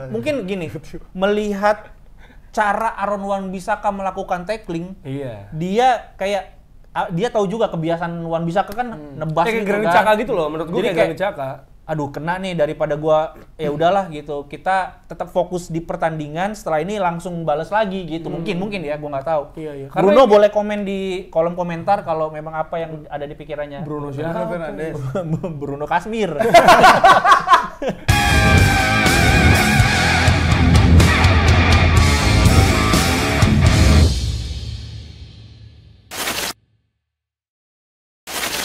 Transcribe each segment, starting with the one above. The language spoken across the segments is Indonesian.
mungkin gini, melihat cara Aaron Wan-Bissaka melakukan tackling, dia kayak dia tahu juga kebiasaan Wan-Bissaka kan nebas kayak gitu Granit kan. Xhaka gitu loh, menurut gue kayak Granit Xhaka. Aduh kena nih, daripada gua ya udahlah gitu, kita tetap fokus di pertandingan, setelah ini langsung balas lagi gitu. Mungkin ya, gua nggak tahu. Iya. Bruno boleh komen di kolom komentar kalau memang apa yang ada di pikirannya. Bruno siapa? Fernandes. Bruno Kasmir.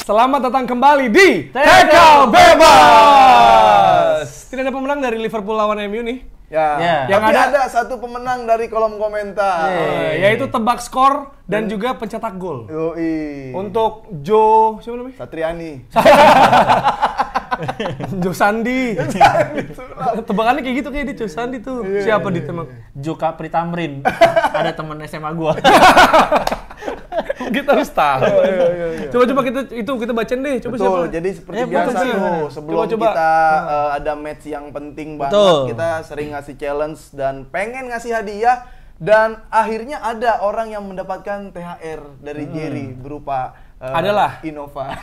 Selamat datang kembali di Tackle Bebas. Tidak ada pemenang dari Liverpool lawan MU nih. Ya. Yang Tapi ada- ada satu pemenang dari kolom komentar. Yaitu tebak skor dan juga pencetak gol. Yoi. Untuk Joe, siapa namanya? Satriani. Joe Sandi. Tebakannya kayak gitu kayak di Joe Sandi tuh. Siapa di emang? Joka Pritamrin. Ada temen SMA gua. Kita harus tahu. Coba kita bacain deh. Coba Betul, siapa? jadi seperti Ya, biasa betul, tuh, sebelum Coba. kita ada match yang penting banget, Betul. kita sering ngasih challenge dan pengen ngasih hadiah, dan akhirnya ada orang yang mendapatkan THR dari Jerry berupa Adalah. Innova.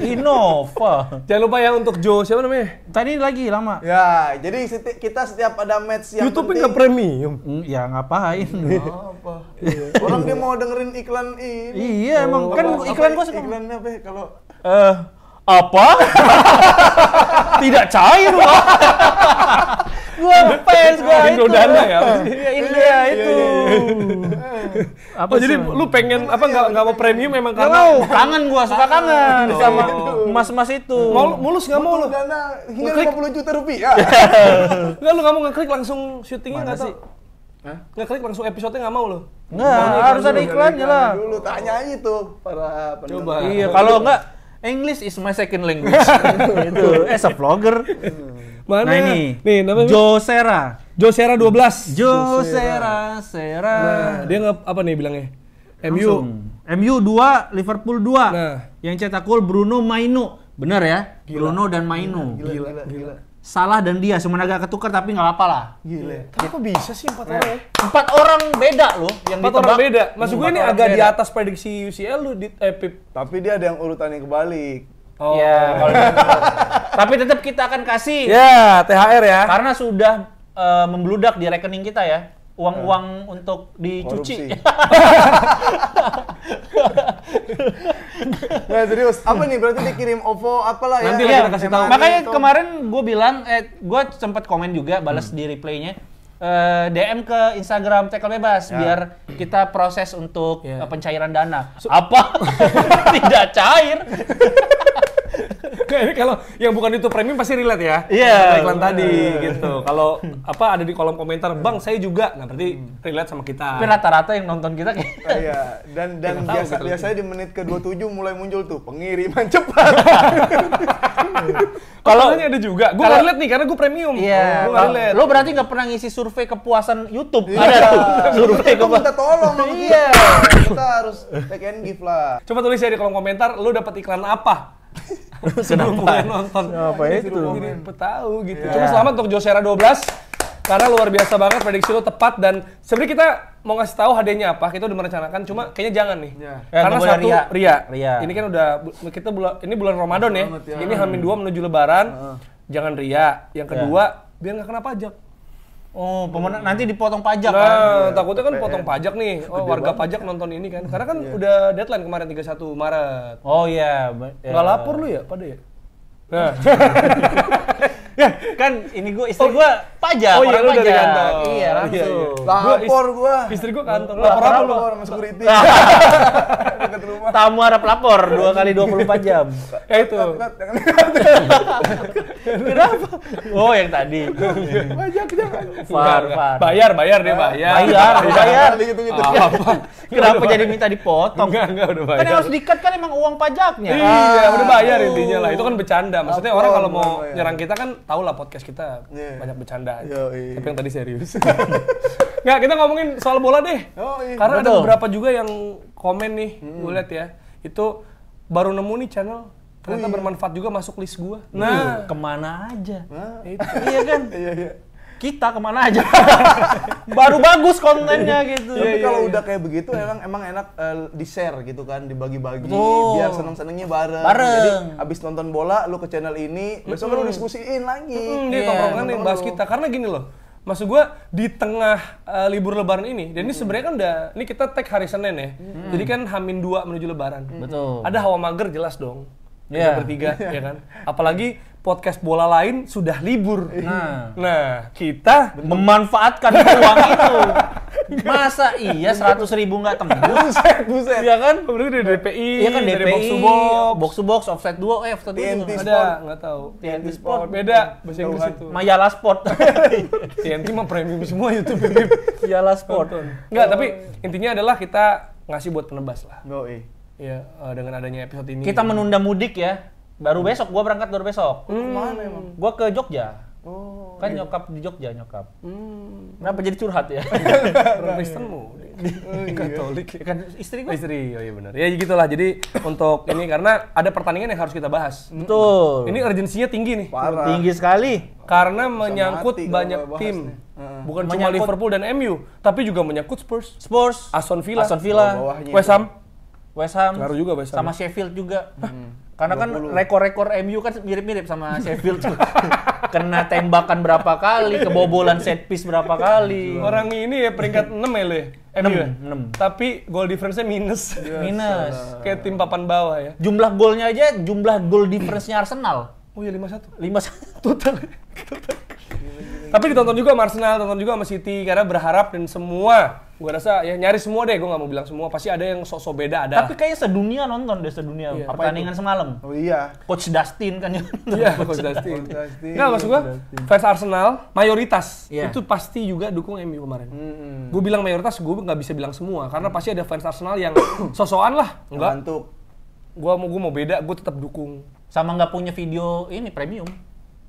Innova. Jangan lupa ya untuk Joe, siapa namanya? Tadi lagi lama. Ya, jadi kita setiap ada match yang YouTube-nya penting. nggak premium. Ya ngapain? Apa? Orang dia mau dengerin iklan ini. Iya, emang kan iklan gua suka. Iklan apa ya, kalau Apa? Tidak cair, Wak. Gua fans gua itu. Indodana ya? India itu. Apa jadi lu pengen apa nggak mau premium memang Nggak karena mau, kangen gua, suka kangen sama mas-mas itu. mulus nggak mau lu? dana hingga Ngeklik. 50 juta rupiah. Nggak lu nggak mau ngeklik langsung syutingnya Mana nggak tahu? sih? Hah? Ngeklik langsung episode-nya nggak mau lu? Nggak, harus ada iklannya lah. Dulu tanya itu para pendengar. Coba. Iya, kalau enggak English is my second language. Itu as a vlogger. Mana? Nah ini, Nih namanya Josera. Josera 12. Josera. Nah, dia apa nih bilangnya? MU. MU 2, Liverpool 2. Nah. Yang cetak gol Bruno Maino. Bener ya? Bruno dan Maino. Gila. Salah dan dia, cuma agak ketukar tapi nggak apa-apa lah. Gila. Tapi kok bisa sih 4 orang ya? 4 orang beda loh yang 4 orang ditebak. beda. Maksud gue ini Empat orang agak di beda. atas prediksi UCL lu di Pip. Tapi dia ada yang urutannya kebalik. Oh. Iya, kalau gitu. Tapi tetap kita akan kasih. Ya, THR ya. Karena sudah membludak di rekening kita ya. Uang-uang untuk dicuci. Korupsi. Nah, serius. Apa nih? Berarti dikirim OVO apalah ya? Nanti lah Iya, kita kasih tahu. makanya kemarin gue bilang, gue sempat komen juga, balas di replaynya. DM ke Instagram Tackle Bebas biar kita proses untuk pencairan dana. Apa? Tidak cair. Ini kalau yang bukan itu premium pasti relate ya. Iya. Sama iklan tadi gitu. Kalau apa ada di kolom komentar, "Bang, saya juga." Nah, berarti relate sama kita. Tapi rata-rata yang nonton kita kayak Iya, dan Nggak tahu gitu. biasanya di menit ke-27 mulai muncul tuh pengiriman cepat. Kalau ada juga. Gue nggak relate nih karena gue premium. iya. Gue nggak relate. Lo berarti nggak pernah ngisi survei kepuasan YouTube? Iya. Ada tuh survei Kita minta tolong sama Iya. Kita harus take and give lah. Coba tulis ya di kolom komentar, lu dapat iklan apa? Sebelum mulai nonton. Apa itu? Jadi tahu gitu. Cuma selamat untuk Josera 12 karena luar biasa banget, prediksi lu tepat, dan sebenarnya kita mau ngasih tahu hadiahnya apa, kita udah merencanakan, cuma kayaknya jangan nih. Ya. Karena nggak boleh satu ria. ria. Ini kan udah kita ini bulan Ramadan ya. banget ya. Ini H-2 menuju lebaran. Jangan ria. Yang kedua, biar nggak kena pajak. Oh, pemenang nanti dipotong pajak kan? Nah, takutnya kan potong pajak nih. Oh, warga pajak nonton ini kan. Karena kan udah deadline kemarin 31 Maret. Oh iya. Nggak lapor lu ya, pada ya? Nah. Ya, kan ini istri gua pajak, Oh iya, orang lu dari pajak. kantor. Iya, langsung. Iya, iya. Lapor gua. Istri gua kantor. Lapor Lapor apa lu? Lapor sama security. Dekat rumah. Tamu harap lapor 2 kali 24 jam. Ya itu. Jangan. Kenapa? Oh, yang tadi. Pajak jangan. Far. Bayar dia bayar. Bayar. Gitu-gitu. Apa? Kenapa jadi minta dipotong? Enggak udah bayar. Kan yang harus di-cut kan emang uang pajaknya. Iya, udah bayar intinya lah. Itu kan bercanda. Maksudnya Lapor, orang kalau mau bayar. nyerang kita kan tau lah podcast kita Iya. banyak bercanda. Yoi. Tapi yang tadi serius. Nggak, kita ngomongin soal bola deh. Oh, iya. Karena ada Betul. beberapa juga yang komen nih, gue liat ya. Itu baru nemu nih channel, ternyata bermanfaat juga masuk list gue. Nah, Kemana aja? Hah? itu. Iya kan? Iya. kita kemana aja. Baru bagus kontennya gitu. Tapi kalau udah kayak begitu emang enak di-share gitu kan, dibagi-bagi Betul. biar seneng-senengnya bareng. Bareng. Jadi abis nonton bola lu ke channel ini, besok lu diskusiin lagi. Dia tongkrongan yang bahas kita. Karena gini loh, maksud gua di tengah libur lebaran ini, dan ini sebenarnya kan ini kita tag hari Senin ya. Jadi kan H-2 menuju lebaran. Betul. Ada hawa mager jelas dong. Iya. Kita bertiga, ya kan? Apalagi podcast bola lain sudah libur. Nah, kita memanfaatkan peluang itu. Masa iya 100.000 nggak tembus? Buset. Iya kan? Kemudian dari DPI, Iya kan dari DPI, box to box. box to box, offside 2, offside 2 TNT juga. Ada, nggak tahu. TNT Sport. Beda bahasa Inggris itu. Mayala Sport. TNT mah premium semua YouTube. Mayala Sport. Enggak, tapi intinya adalah kita ngasih buat penebas lah. Iya. Ya, dengan adanya episode ini. Kita menunda mudik ya. Baru besok, gua berangkat baru besok. Kemana emang? Gua ke Jogja. Oh. Kan nyokap di Jogja, nyokap. Kenapa jadi curhat ya? Orang Kristenmu. Katolik. Kan istri gua. Istri, oh iya benar. Ya gitulah. Jadi untuk ini karena ada pertandingan yang harus kita bahas. Betul. Ini urgensinya tinggi nih. Parah. Tinggi sekali. Karena menyangkut mati kalau banyak bahas tim. nih. Bukan cuma Menyangkut- Liverpool dan MU, tapi juga menyangkut Spurs, Spurs, Aston Villa, Aston Villa, Bawah-bawahnya West Ham. West Ham, Ngaruh juga West Ham. sama Sheffield juga. Karena kan rekor-rekor MU kan mirip-mirip sama Sheffield. Kena tembakan berapa kali, kebobolan set piece berapa kali. Orang ini ya peringkat 6 ya lo ya? MU ya? 6. Tapi goal difference-nya minus. Minus. Kayak tim papan bawah ya. Jumlah golnya aja, jumlah gol difference-nya Arsenal. Oh iya 5-1. 5-1. Total. Tapi ditonton juga sama Arsenal, tonton juga sama City karena berharap dan semua gua rasa ya nyaris semua deh, gua nggak mau bilang semua, pasti ada yang sok-sok beda ada. Tapi kayaknya sedunia nonton deh, sedunia Iya, pertandingan semalam. Oh iya. Coach Dustin kan yang Iya, Coach Dustin. Dustin. Nggak, maksud gua fans Arsenal mayoritas Iya. itu pasti juga dukung MU kemarin. Gua bilang mayoritas, gua nggak bisa bilang semua karena pasti ada fans Arsenal yang sosokan lah. Enggak. Ngantuk. Gua mau beda, gua tetap dukung. sama nggak punya video ini premium.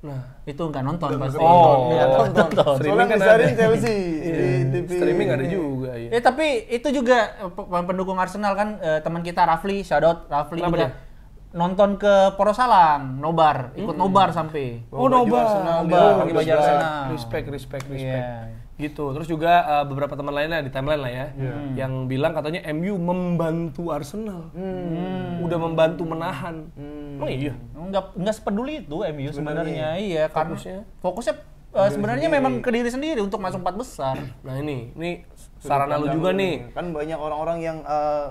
Nah, Itu nggak nonton pasti. Oh. Nggak nonton. Streaming Soalnya kan misalnya ada. Chelsea di TV. streaming ada juga ya. Tapi itu juga pendukung Arsenal kan teman kita Rafli, shout out Rafli Kenapa juga nonton ke Porosalang, nobar, ikut nobar sampai. Oh, Baju nobar. Arsenal, Nobar, dia pakai baju juga. Arsenal. Respect. Iya. Gitu. Terus juga beberapa teman lainnya di timeline lah ya, yang bilang katanya MU membantu Arsenal, udah membantu menahan. Oh iya. Nggak sepeduli itu MU sebenarnya. Iya, karena Fokusnya? fokusnya sebenarnya memang ke diri sendiri untuk masuk 4 besar. Nah ini sarana lu juga nih. Kan banyak orang-orang yang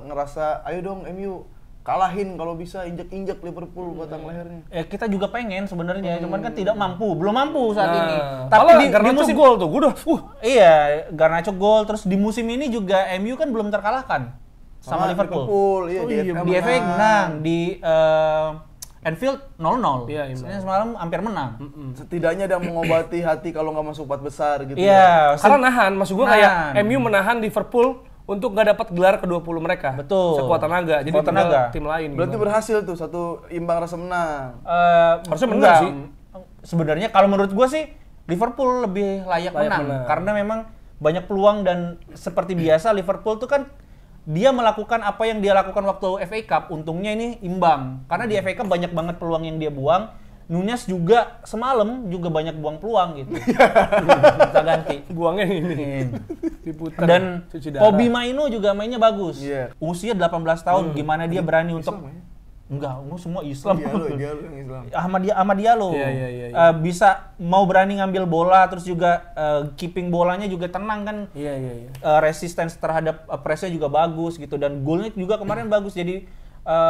ngerasa, ayo dong MU kalahin kalau bisa, injek-injek Liverpool batang lehernya. Kita juga pengen sebenarnya, cuman kan tidak mampu, belum mampu saat ini. Tapi di di musim gol tuh, gue udah, Iya, Garnacho gol, terus di musim ini juga MU kan belum terkalahkan sama Liverpool. Iya, Oh di iya, FA Di FA menang, di Anfield 0-0. Iya, Semalam hampir menang. Setidaknya ada mengobati hati kalau nggak masuk 4 besar gitu. Iya, karena nahan, maksud gue Nahan. kayak MU menahan Liverpool untuk nggak dapat gelar ke-20 mereka. Betul. Sekuat tenaga. Jadi Sekuat tinggal tenaga. tim lain. Berarti gimana. berhasil tuh, satu imbang rasa menang. Harusnya menang enggak. sih. Sebenarnya kalau menurut gua sih Liverpool lebih layak menang. Karena memang banyak peluang dan seperti biasa Liverpool tuh kan dia melakukan apa yang dia lakukan waktu FA Cup. Untungnya ini imbang. Karena di FA Cup banyak banget peluang yang dia buang. Nunez juga semalam juga banyak buang peluang gitu. Kita ganti. Buangnya ini. Diputar. Dan cuci darah. Kobe Maino juga mainnya bagus. Iya. Usia 18 tahun, gimana dia berani untuk Islam ya? enggak, semua Islam. Dia lu yang Islam. Ahmad Diallo. Iya. Bisa mau berani ngambil bola, terus juga keeping bolanya juga tenang kan. Iya. Resistance terhadap pressnya juga bagus gitu, dan golnya juga kemarin bagus. Jadi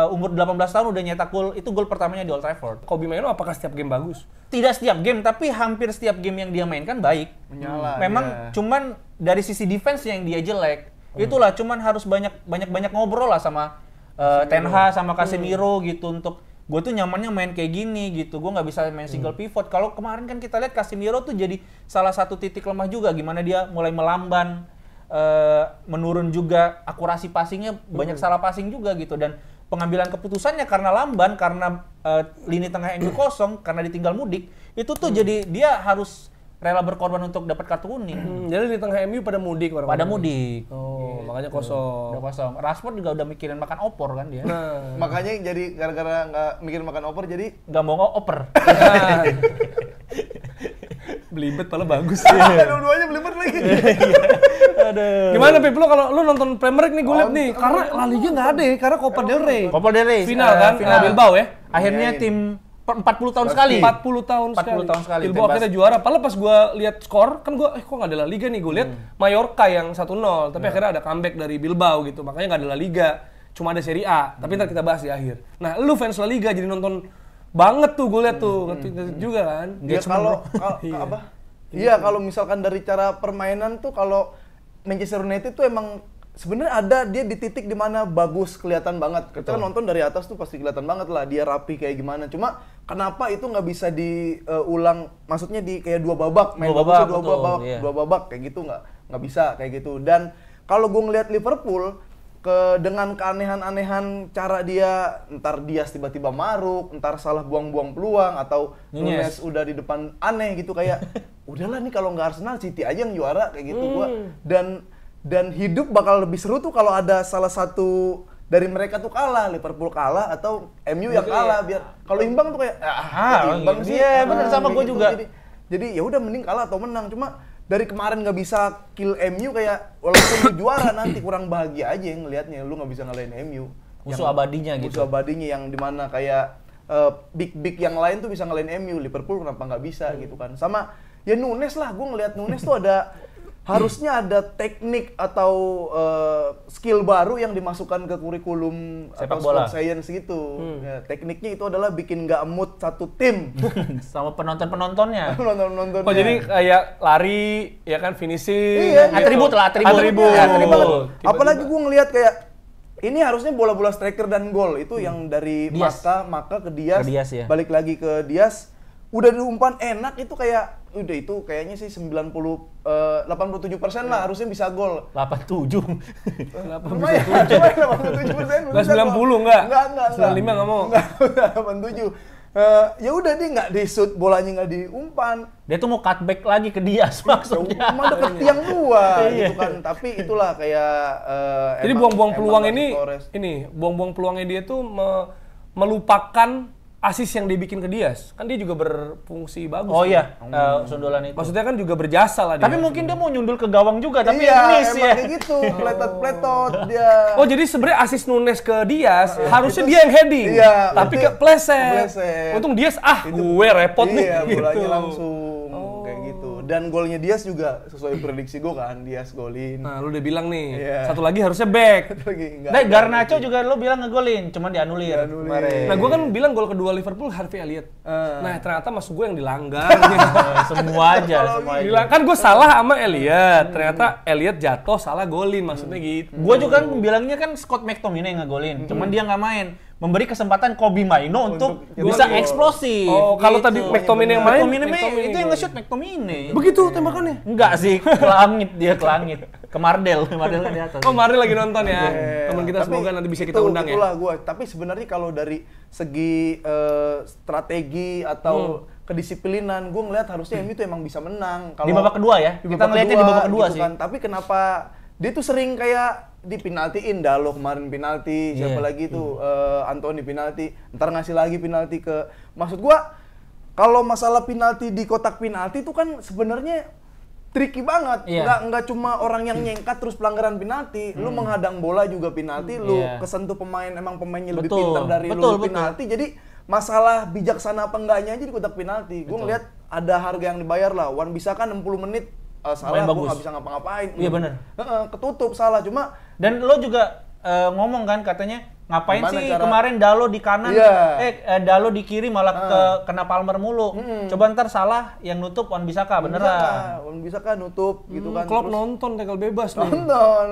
umur 18 tahun udah nyetak gol, itu gol pertamanya di Old Trafford. Kobe Maino apakah setiap game bagus? Tidak setiap game, tapi hampir setiap game yang dia mainkan baik. Menyala. Memang cuman dari sisi defense yang dia jelek. Itulah cuman harus banyak ngobrol lah sama Ten Hag sama Casemiro gitu, untuk gue tuh nyamannya main kayak gini gitu. Gue nggak bisa main single pivot. Kalau kemarin kan kita lihat Casemiro tuh jadi salah satu titik lemah juga, gimana dia mulai melamban, menurun juga akurasi passingnya, banyak salah passing juga gitu, dan pengambilan keputusannya karena lamban, karena lini tengah MU kosong, karena ditinggal mudik, itu tuh jadi dia harus rela berkorban untuk dapat kartu kuning. Jadi di tengah MU pada mudik orang. Pada mudik. Oh, makanya kosong. Udah kosong. Rashford juga udah mikirin makan opor kan dia. Nah, Makanya jadi gara-gara nggak mikir makan opor jadi Nggak mau oper. Belibet malah bagus. Dua-duanya belibet lagi. Aduh. Gimana Pip, lu kalau lu nonton Premier League nih gue liat nih, karena La Liga nggak ada ya, karena Copa del Rey. Copa del Rey Final kan, final Bilbao ya. Akhirnya tim 40 tahun sekali. 40 tahun sekali. Bilbao akhirnya juara. Padahal pas gue lihat skor, kan gue kok nggak ada La Liga nih, gue lihat Mallorca yang 1-0, tapi akhirnya ada comeback dari Bilbao gitu, makanya nggak ada La Liga, cuma ada Serie A. Tapi ntar kita bahas di akhir. Nah, lu fans La Liga jadi nonton banget tuh, gue lihat tuh, ngerti juga kan. Ya kalau apa? Iya, kalau misalkan dari cara permainan tuh kalau Manchester United tuh emang sebenarnya ada dia di titik dimana bagus, kelihatan banget. Kita nonton dari atas tuh pasti kelihatan banget lah dia rapi kayak gimana. Cuma kenapa itu nggak bisa diulang? Maksudnya di kayak dua babak, main dua babak kayak gitu nggak bisa kayak gitu. Dan kalau gue ngelihat Liverpool dengan keanehan-anehan cara dia, entar Dias tiba-tiba maruk, entar salah buang-buang peluang, atau Nunes udah di depan aneh gitu kayak udahlah nih kalau nggak Arsenal, City aja yang juara kayak gitu gua. Dan hidup bakal lebih seru tuh kalau ada salah satu dari mereka tuh kalah, Liverpool kalah atau MU yang kalah, biar kalau imbang tuh kayak imbang sih. Iya, benar sama gue juga. Jadi ya udah mending kalah atau menang. Cuma dari kemarin nggak bisa kill MU kayak walaupun lu juara nanti kurang bahagia aja ngelihatnya, lu nggak bisa ngalahin MU. Musuh abadinya gitu. Musuh abadinya yang dimana kayak big yang lain tuh bisa ngalahin MU, Liverpool kenapa nggak bisa gitu kan. Sama ya Nunes lah, gue ngelihat Nunes tuh harusnya ada teknik atau skill baru yang dimasukkan ke kurikulum sepak atau bola sport science gitu. Ya, tekniknya itu adalah bikin nggak mood satu tim sama penontonnya. Penontonnya. Oh jadi kayak lari, ya kan finishing. Iya, atribut. Apalagi gue ngelihat kayak ini harusnya bola-bola striker dan gol itu yang dari Maka ke Dias, ya. balik lagi ke Dias. Udah diumpan enak itu kayak udah itu kayaknya sih 87% lah harusnya bisa gol. 87. Lumayan, 87%. Enggak 90 enggak? Enggak. 95 enggak mau. Enggak, 87. Ya udah dia nggak di-shoot, bolanya nggak diumpan. Dia tuh mau cutback lagi ke Dias maksudnya. Emang deket tiang dua gitu kan. Tapi itulah kayak jadi buang-buang peluang buang-buang peluangnya dia tuh melupakan asis yang dibikin ke Dias, kan dia juga berfungsi bagus. Oh iya, sundulan itu. Maksudnya kan juga berjasa lah dia. Tapi mungkin dia mau nyundul ke gawang juga, tapi miss ya. Kayak gitu, pletot dia. Oh jadi sebenarnya asis Nunes ke Dias, harusnya dia yang heading. Iya, tapi kepleset. Untung Dias, gue repot nih. Iya, gitu. bolanya langsung kayak gitu. Dan golnya Dias juga sesuai prediksi gue kan, Dias golin. Nah, lu udah bilang nih, satu lagi harusnya back. Garnacho juga lu bilang ngegolin, cuman dianulir kemarin. Nah, gue kan bilang gol kedua Liverpool Harvey Elliott. Nah, ternyata maksud gue yang dilanggar. semua aja. Kan gue salah sama Elliott. Ternyata Elliott jatuh, salah golin, maksudnya gitu. Gue juga kan bilangnya kan Scott McTominay yang ngegolin, cuman dia nggak main. Memberi kesempatan Kobbie Mainoo untuk bisa eksplosif. Oh, kalau tadi McTominay yang main, McTominay itu yang nge-shoot McTominay. Begitu tembakannya? Enggak sih, ke langit dia, ke langit. Ke Mardel di atas. Oh, Mardel lagi nonton ya. Teman kita semoga nanti bisa kita undang ya. Itulah gue. Tapi sebenarnya kalau dari segi strategi atau kedisiplinan, gue ngeliat harusnya MU itu emang bisa menang. Di babak kedua ya? Kita ngeliatnya di babak kedua gitu sih. Kan. Tapi kenapa dia tuh sering kayak dipinaltiin, Dalo kemarin penalti, siapa lagi tuh Anthony penalti, ntar ngasih lagi penalti ke, maksud gua kalau masalah penalti di kotak penalti itu kan sebenarnya tricky banget, nggak cuma orang yang nyengkat terus pelanggaran penalti, lu menghadang bola juga penalti, lu kesentuh pemain, emang pemainnya lebih pintar dari lu penalti, jadi masalah bijaksana apa enggaknya aja di kotak penalti, gua ngeliat ada harga yang dibayar lah, Wan-Bissaka 60 menit salah, gue nggak bisa ngapa-ngapain. Iya benar. Ketutup salah, cuma dan lo juga ngomong kan katanya ngapain sih kemarin Dalo di kanan, Dalo di kiri malah kena Palmer mulu. Coba ntar salah yang nutup Wan-Bissaka beneran. Wan-Bissaka nutup gitu kan. Klopp nonton tackle bebas nih. Nonton.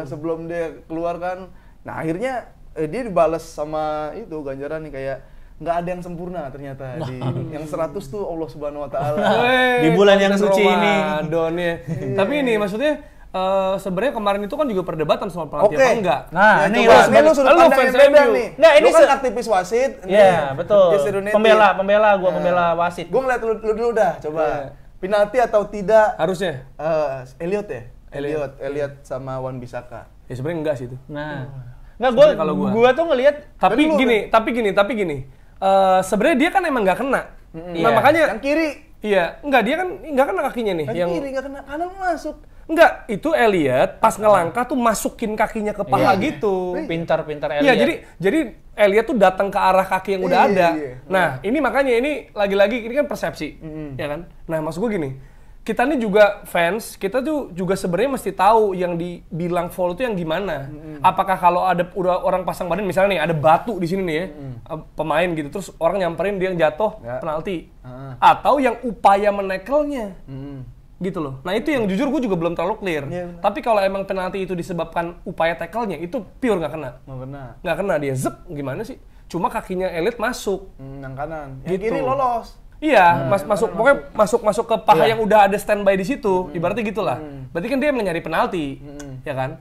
Sebelum dia keluar kan. Nah akhirnya dia dibales sama itu ganjaran nih kayak nggak ada yang sempurna ternyata yang 100 tuh Allah Subhanahu Wa Taala di bulan yang suci ini. Tapi ini maksudnya sebenarnya kemarin itu kan juga perdebatan soal pelatih apa enggak. Nah, ini lu sudut pandang yang beda nih. Nah, ini lu kan aktivis wasit. Iya, betul. Pembela wasit. Gua ngeliat lu dulu dah, coba. Penalti atau tidak? Harusnya. Elliott ya? Elliott sama Wan-Bissaka. Ya sebenarnya enggak sih itu. Nah. Enggak, gua tuh ngelihat tapi gini. Sebenarnya dia kan emang nggak kena. Nah makanya yang kiri Iya, enggak dia kan enggak kena kakinya nih. Yang kiri nggak kena, kanan masuk. Enggak, itu Elliot pas ngelangkah tuh masukin kakinya ke paha gitu. Pintar-pintar Elliot. Iya, jadi Elliot tuh datang ke arah kaki yang udah ada. Nah, ini makanya ini lagi-lagi ini kan persepsi, ya kan? Nah, maksud gue gini, kita nih juga fans, kita tuh juga sebenarnya mesti tahu yang dibilang foul itu yang gimana. Apakah kalau ada udah orang pasang badan, misalnya nih ada batu di sini nih ya, pemain gitu, terus orang nyamperin dia yang jatuh, penalti. Atau yang upaya menekelnya. Gitu loh. Nah itu yang jujur gue juga belum terlalu clear. Tapi kalau emang penalti itu disebabkan upaya tackle-nya, itu pure nggak kena. Nggak kena dia, zep, gimana sih? Cuma kakinya Elliot masuk. Yang kanan. Gitu. Yang kiri lolos. Iya, pokoknya masuk ke paha yang udah ada standby di situ, ibaratnya gitulah. Berarti kan dia nyari penalti, ya kan?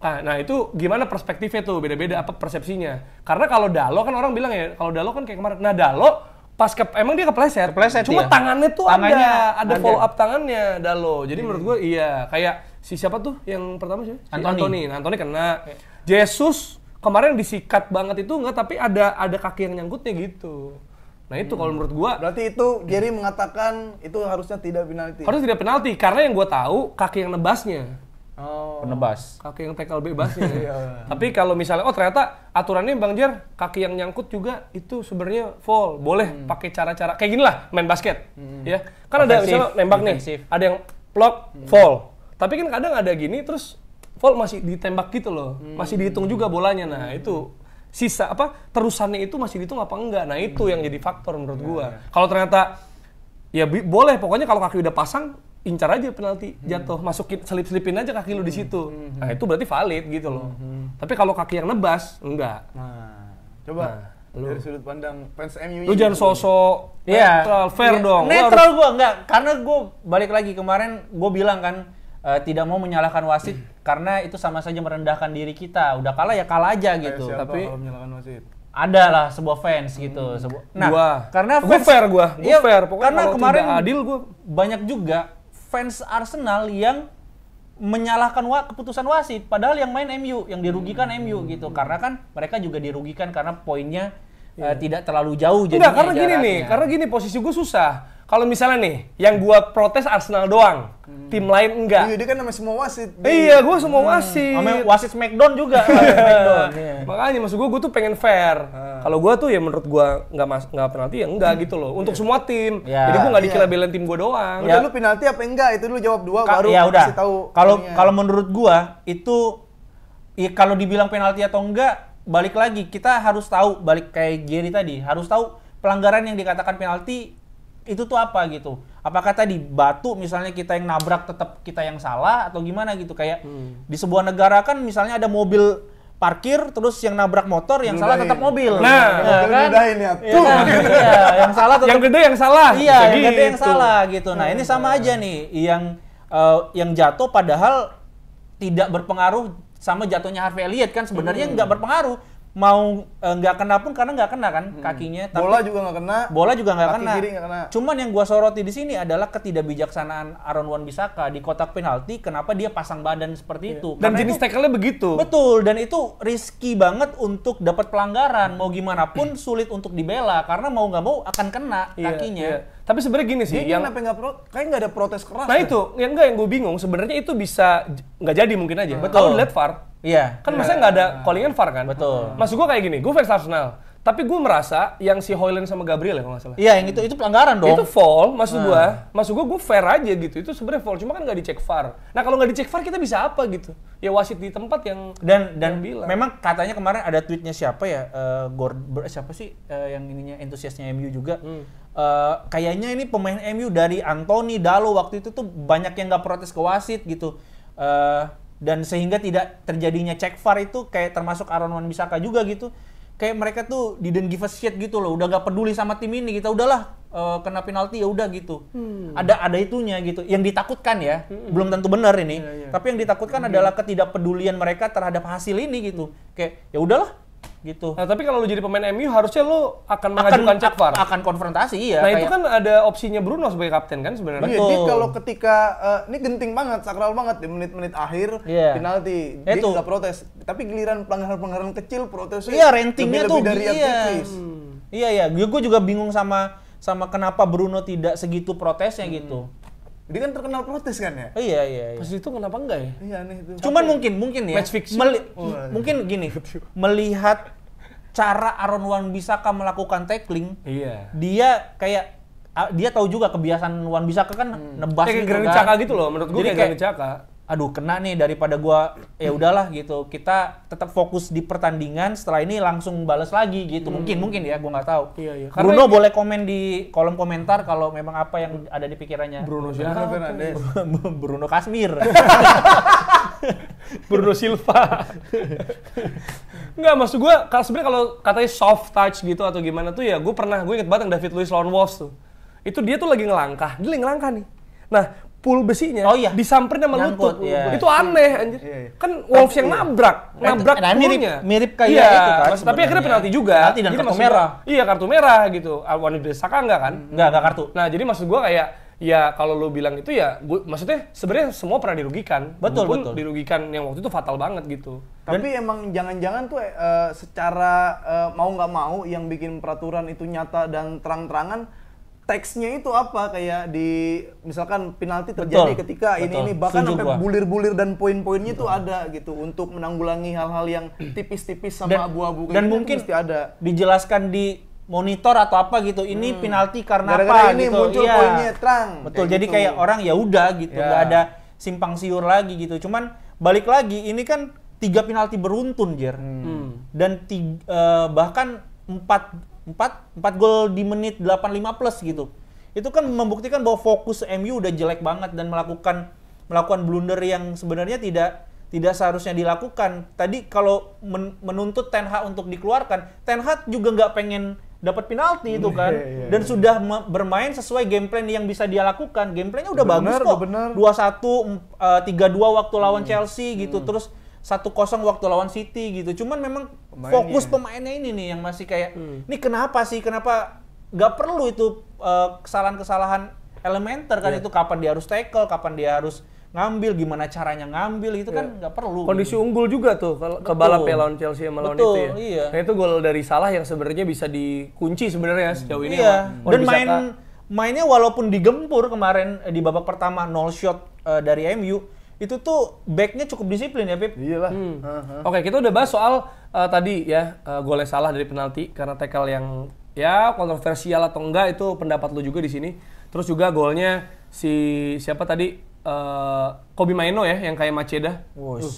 Nah itu gimana perspektifnya tuh, beda-beda apa persepsinya. Karena kalau Dalo kan orang bilang ya, kalau Dalo kan kayak kemarin. Nah Dalo pas emang dia kepleset, cuma iya. tangannya tuh ada follow up tangannya Dalo. Jadi menurut gue iya, kayak si siapa tuh yang pertama sih? Anthony kena. Jesus kemarin disikat banget itu enggak, tapi ada kaki yang nyangkutnya gitu. Nah itu kalau menurut gua berarti itu Jerry mengatakan itu harusnya tidak penalti. Harusnya tidak penalti karena yang gua tahu kaki yang nebasnya. Penebas. Kaki yang tackle bebasnya. Tapi kalau misalnya ternyata aturannya Bang Jer kaki yang nyangkut juga itu sebenarnya foul. Boleh pakai cara-cara kayak gini lah main basket. Ya. Kan ada misalnya nembak nih, ada yang block foul. Tapi kan kadang ada gini terus foul masih ditembak gitu loh. Masih dihitung juga bolanya. Nah, itu sisa terusannya itu masih dihitung apa enggak. Nah itu yang jadi faktor menurut gua. Kalau ternyata ya boleh, pokoknya kalau kaki udah pasang incar aja penalti, jatuh, masukin selipin aja kaki lu di situ. Nah itu berarti valid gitu loh. Tapi kalau kaki yang nebas enggak. Coba dari sudut pandang fans MU lu jangan sosok netral, fair dong. Netral gua enggak, karena gua balik lagi kemarin gua bilang kan tidak mau menyalahkan wasit karena itu sama saja merendahkan diri kita. Udah kalah ya kalah aja gitu. Tapi kalau menyalahkan wasit ada lah sebuah fans gitu. Nah, karena gue fair, pokoknya karena kemarin adil gue banyak juga fans Arsenal yang menyalahkan keputusan wasit, padahal yang main MU, yang dirugikan MU gitu. Karena kan mereka juga dirugikan karena poinnya tidak terlalu jauh. Enggak, karena gini nih, karena gini posisi gue susah. Kalau misalnya nih, yang gua protes Arsenal doang, tim lain enggak. Iya, dia kan namanya semua wasit. Iya, gua semua wasit. Namanya wasit Smackdown juga. Makanya maksud gua tuh pengen fair. Kalau gua tuh ya menurut gua nggak penalti ya enggak gitu loh. Untuk semua tim. Jadi gua nggak dikira belain tim gua doang. Udah lu penalti apa enggak? Itu dulu jawab dua baru kasih tahu. Kalau menurut gua itu kalau dibilang penalti atau enggak, balik lagi kita harus tahu, balik kayak Jerry tadi, harus tahu pelanggaran yang dikatakan penalti itu tuh apa gitu. Apakah tadi batu misalnya kita yang nabrak tetap kita yang salah atau gimana gitu. Kayak di sebuah negara kan misalnya ada mobil parkir terus yang nabrak motor yang salah tetap mobil. Nah, kan? Yang salah tetap yang gede yang salah. Iya, yang gede yang salah gitu. Nah, ini sama aja nih yang jatuh padahal tidak berpengaruh sama jatuhnya Harvey Elliott kan sebenarnya nggak berpengaruh. Mau nggak kena pun karena nggak kena kan kakinya. Tapi bola juga nggak kena. Bola juga nggak kena. Kiri nggak kena. Cuman yang gua soroti di sini adalah ketidakbijaksanaan Aaron Wan-Bissaka di kotak penalti. Kenapa dia pasang badan seperti itu? Dan jenis tackle-nya begitu. Betul. Dan itu risky banget untuk dapat pelanggaran. Mau gimana pun sulit untuk dibela karena mau nggak mau akan kena kakinya. Iya. Tapi sebenarnya gini sih, yang kayak nggak ada protes keras. Nah itu, yang gue bingung sebenarnya itu bisa nggak jadi mungkin aja. Kalau lihat VAR. Iya. Kan maksudnya nggak ada callingan VAR kan? Betul. Maksud gue kayak gini, gue fans Arsenal. Tapi gue merasa yang si Højlund sama Gabriel ya kalau nggak salah. Iya, yang itu pelanggaran dong. Itu foul, maksud gue fair aja gitu. Itu sebenarnya foul, cuma kan nggak dicek VAR. Nah kalau nggak dicek VAR kita bisa apa gitu? Ya wasit di tempat yang dan bilang. Memang katanya kemarin ada tweetnya siapa ya? Siapa sih yang ininya entusiasnya MU juga. Kayaknya ini pemain MU dari Anthony, Dalo waktu itu tuh banyak yang nggak protes ke wasit gitu. Dan sehingga tidak terjadinya cek VAR itu kayak termasuk Aaron Wan-Bissaka juga gitu. Kayak mereka tuh didn't give a shit gitu loh, udah gak peduli sama tim ini, kita udahlah kena penalti ya udah gitu. Ada itunya gitu. Yang ditakutkan ya, belum tentu benar ini. Tapi yang ditakutkan adalah ketidakpedulian mereka terhadap hasil ini gitu. Kayak ya udahlah gitu. Nah, tapi kalau lu jadi pemain MU harusnya lu akan mengajukan cek VAR. Akan konfrontasi ya. Nah, itu kan ada opsinya Bruno sebagai kapten kan sebenarnya. Jadi kalau ketika ini genting banget, sakral banget di menit-menit akhir penalti, dia nggak protes. Tapi giliran pelanggaran kecil protesnya. Iya, ratingnya tuh dari iya. Iya, gue juga bingung sama sama kenapa Bruno tidak segitu protesnya gitu. Dia kan terkenal protes kan ya? Iya. Pas itu kenapa enggak ya? Iya nih itu. Cuman mungkin ya. Match fixing. Mungkin gini, melihat cara Aaron Wan-Bissaka melakukan tackling, dia kayak dia tahu juga kebiasaan Wan-Bissaka kan nebas kayak gitu Granit kan. Xhaka gitu loh, menurut gue kayak Granit Xhaka. Aduh kena nih, daripada gua ya udahlah gitu, kita tetap fokus di pertandingan, setelah ini langsung balas lagi gitu. Mungkin ya, gua nggak tahu. Iya. Bruno boleh komen di kolom komentar kalau memang apa yang ada di pikirannya. Bruno Fernandes. Bruno Kasmir. Bruno Silva. Enggak, maksud gua sebenarnya kalau katanya soft touch gitu atau gimana tuh ya, gue inget banget yang David Luiz lawan Wolves tuh. Itu dia tuh lagi ngelangkah nih. Nah, pool besinya disamperin sama lutut. Itu aneh anjir. Kan Wolves yang nabrak poolnya. Mirip kayak itu kan. Tapi akhirnya penalti juga. Penalti dan kartu merah. Iya, kartu merah gitu. Wan-Bissaka enggak kan? Enggak kartu. Nah, jadi maksud gua kayak ya kalau lu bilang itu ya maksudnya sebenarnya semua pernah dirugikan. Betul. Dirugikan yang waktu itu fatal banget gitu. Tapi emang jangan-jangan tuh secara mau nggak mau yang bikin peraturan itu nyata dan terang-terangan, teksnya itu apa, kayak di misalkan penalti terjadi ketika ini bahkan sampai bulir-bulir dan poin-poinnya itu ada gitu untuk menanggulangi hal-hal yang tipis-tipis sama abu-abu dan mungkin mesti ada dijelaskan di monitor atau apa gitu, ini penalti karena gara-gara apa ini gitu. muncul poinnya terang. Betul, jadi gitu. Kayak orang ya udah gitu, nggak ada simpang siur lagi gitu. Cuman balik lagi, ini kan 3 penalti beruntun, Jer. Dan bahkan 4 gol di menit 85 plus gitu. Itu kan membuktikan bahwa fokus MU udah jelek banget dan melakukan blunder yang sebenarnya tidak seharusnya dilakukan. Tadi kalau menuntut Ten Hag untuk dikeluarkan, Ten Hag juga nggak pengen dapat penalti itu kan. Dan sudah bermain sesuai game plan yang bisa dia lakukan. Game plan-nya udah bagus kok. 2-1, 3-2 waktu lawan Chelsea gitu. Terus 1-0 waktu lawan City gitu. Cuman memang fokus pemainnya ini nih yang masih kayak, ini kenapa nggak perlu itu kesalahan-kesalahan elementer kan, itu kapan dia harus tackle, kapan dia harus ngambil, gimana caranya ngambil, itu kan nggak perlu. Kondisi unggul juga tuh ke balap lawan Chelsea sama lawan itu ya. Iya. Nah, itu gol dari Salah yang sebenarnya bisa dikunci sebenarnya sejauh ini. Iya. Dan mainnya walaupun digempur kemarin di babak pertama 0 shot dari MU, itu tuh backnya cukup disiplin ya, Pip. Iyalah. Oke, kita udah bahas soal tadi ya golnya Salah dari penalti karena tackle yang ya kontroversial atau enggak itu pendapat lu juga di sini. Terus juga golnya siapa tadi Kobbie Mainoo ya yang kayak Macheda.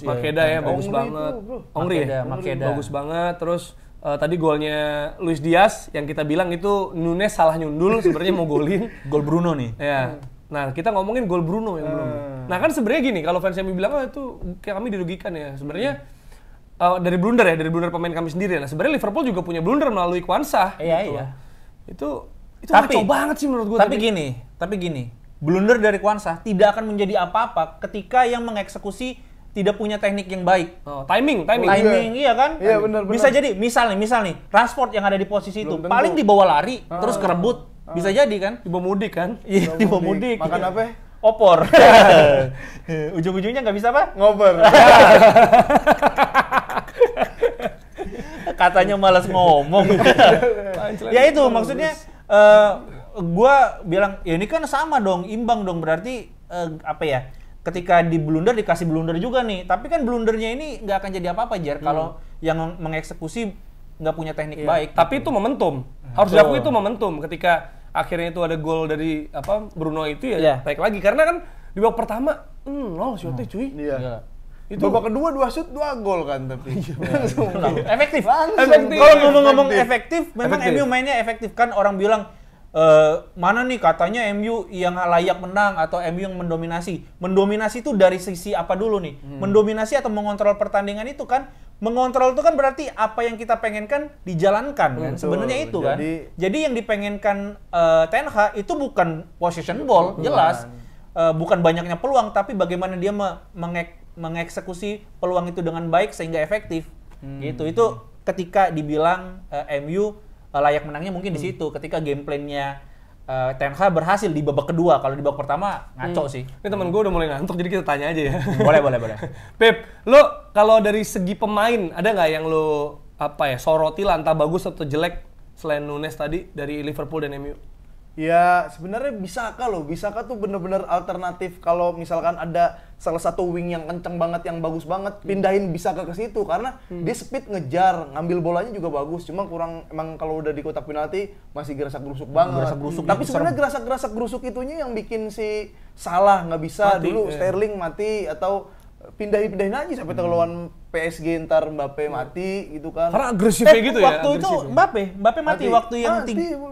Macheda ya bagus banget. Ongri ya? Bagus banget. Terus tadi golnya Luis Diaz yang kita bilang itu Nunes salah nyundul sebenarnya mau golin. Gol Bruno nih. Ya. Nah, kita ngomongin gol Bruno yang belum. Nah, kan sebenarnya gini, kalau fans MU bilang itu kayak kami dirugikan ya. Sebenarnya dari blunder pemain kami sendiri. Nah, sebenarnya Liverpool juga punya blunder melalui Kwanzaa. Iya. Itu ngaco banget sih menurut gue. Tapi gini, blunder dari Kwanzaa tidak akan menjadi apa-apa ketika yang mengeksekusi tidak punya teknik yang baik. Timing, iya kan? Iya, benar. Bisa jadi, misal nih, Rashford yang ada di posisi itu paling dibawa lari, terus kerebut. Bisa jadi kan? Dibawa mudik kan? Iya, dibawa mudik. Makan apa? Opor. Ujung-ujungnya nggak bisa apa? Ngoper. Katanya malas ngomong. Ya itu maksudnya gua bilang ya ini kan sama dong, imbang dong, berarti apa ya? Ketika di blunder dikasih blunder juga nih. Tapi kan blundernya ini nggak akan jadi apa-apa, Jer, kalau yang mengeksekusi nggak punya teknik baik. Tapi itu momentum. Harus diakui itu momentum ketika akhirnya itu ada gol dari Bruno itu ya baik lagi karena kan di babak pertama shotnya cuy. Iya. Itu babak kedua 2 shoot 2 gol kan tapi. Efektif. Kalau ngomong-ngomong efektif, memang MU mainnya efektif kan, orang bilang mana nih katanya MU yang layak menang atau MU yang mendominasi. Mendominasi itu dari sisi apa dulu nih? Mendominasi atau mengontrol pertandingan itu kan, mengontrol itu kan berarti apa yang kita pengenkan dijalankan kan. Sebenarnya itu kan. Jadi yang dipengenkan Ten Hag itu bukan possession ball, jelas. Bukan banyaknya peluang, tapi bagaimana dia mengeksekusi peluang itu dengan baik sehingga efektif. Gitu. Itu ketika dibilang MU layak menangnya mungkin di situ, ketika game plan-nya Ten Hag berhasil di babak kedua. Kalau di babak pertama ngaco sih. Ini temen gue udah mulai ngantuk, jadi kita tanya aja ya. Boleh. Pep, lo kalau dari segi pemain ada nggak yang lo soroti lah, entah bagus atau jelek selain Nunes tadi dari Liverpool dan MU? Ya sebenarnya Bisaka tuh bener-bener alternatif kalau misalkan ada salah satu wing yang kenceng banget, yang bagus banget, pindahin Bisaka ke situ karena dia speed ngejar, ngambil bolanya juga bagus, cuma kurang emang kalau udah di kotak penalti masih gerasak-gerusuk banget. Tapi sebenarnya gerasak-gerasak gerusuk itunya yang bikin si Salah nggak bisa, dulu Sterling mati atau pindahin aja sampai lawan PSG ntar Mbappe mati gitu kan. Karena agresifnya gitu ya. Waktu itu Mbappe mati waktu yang 3-1.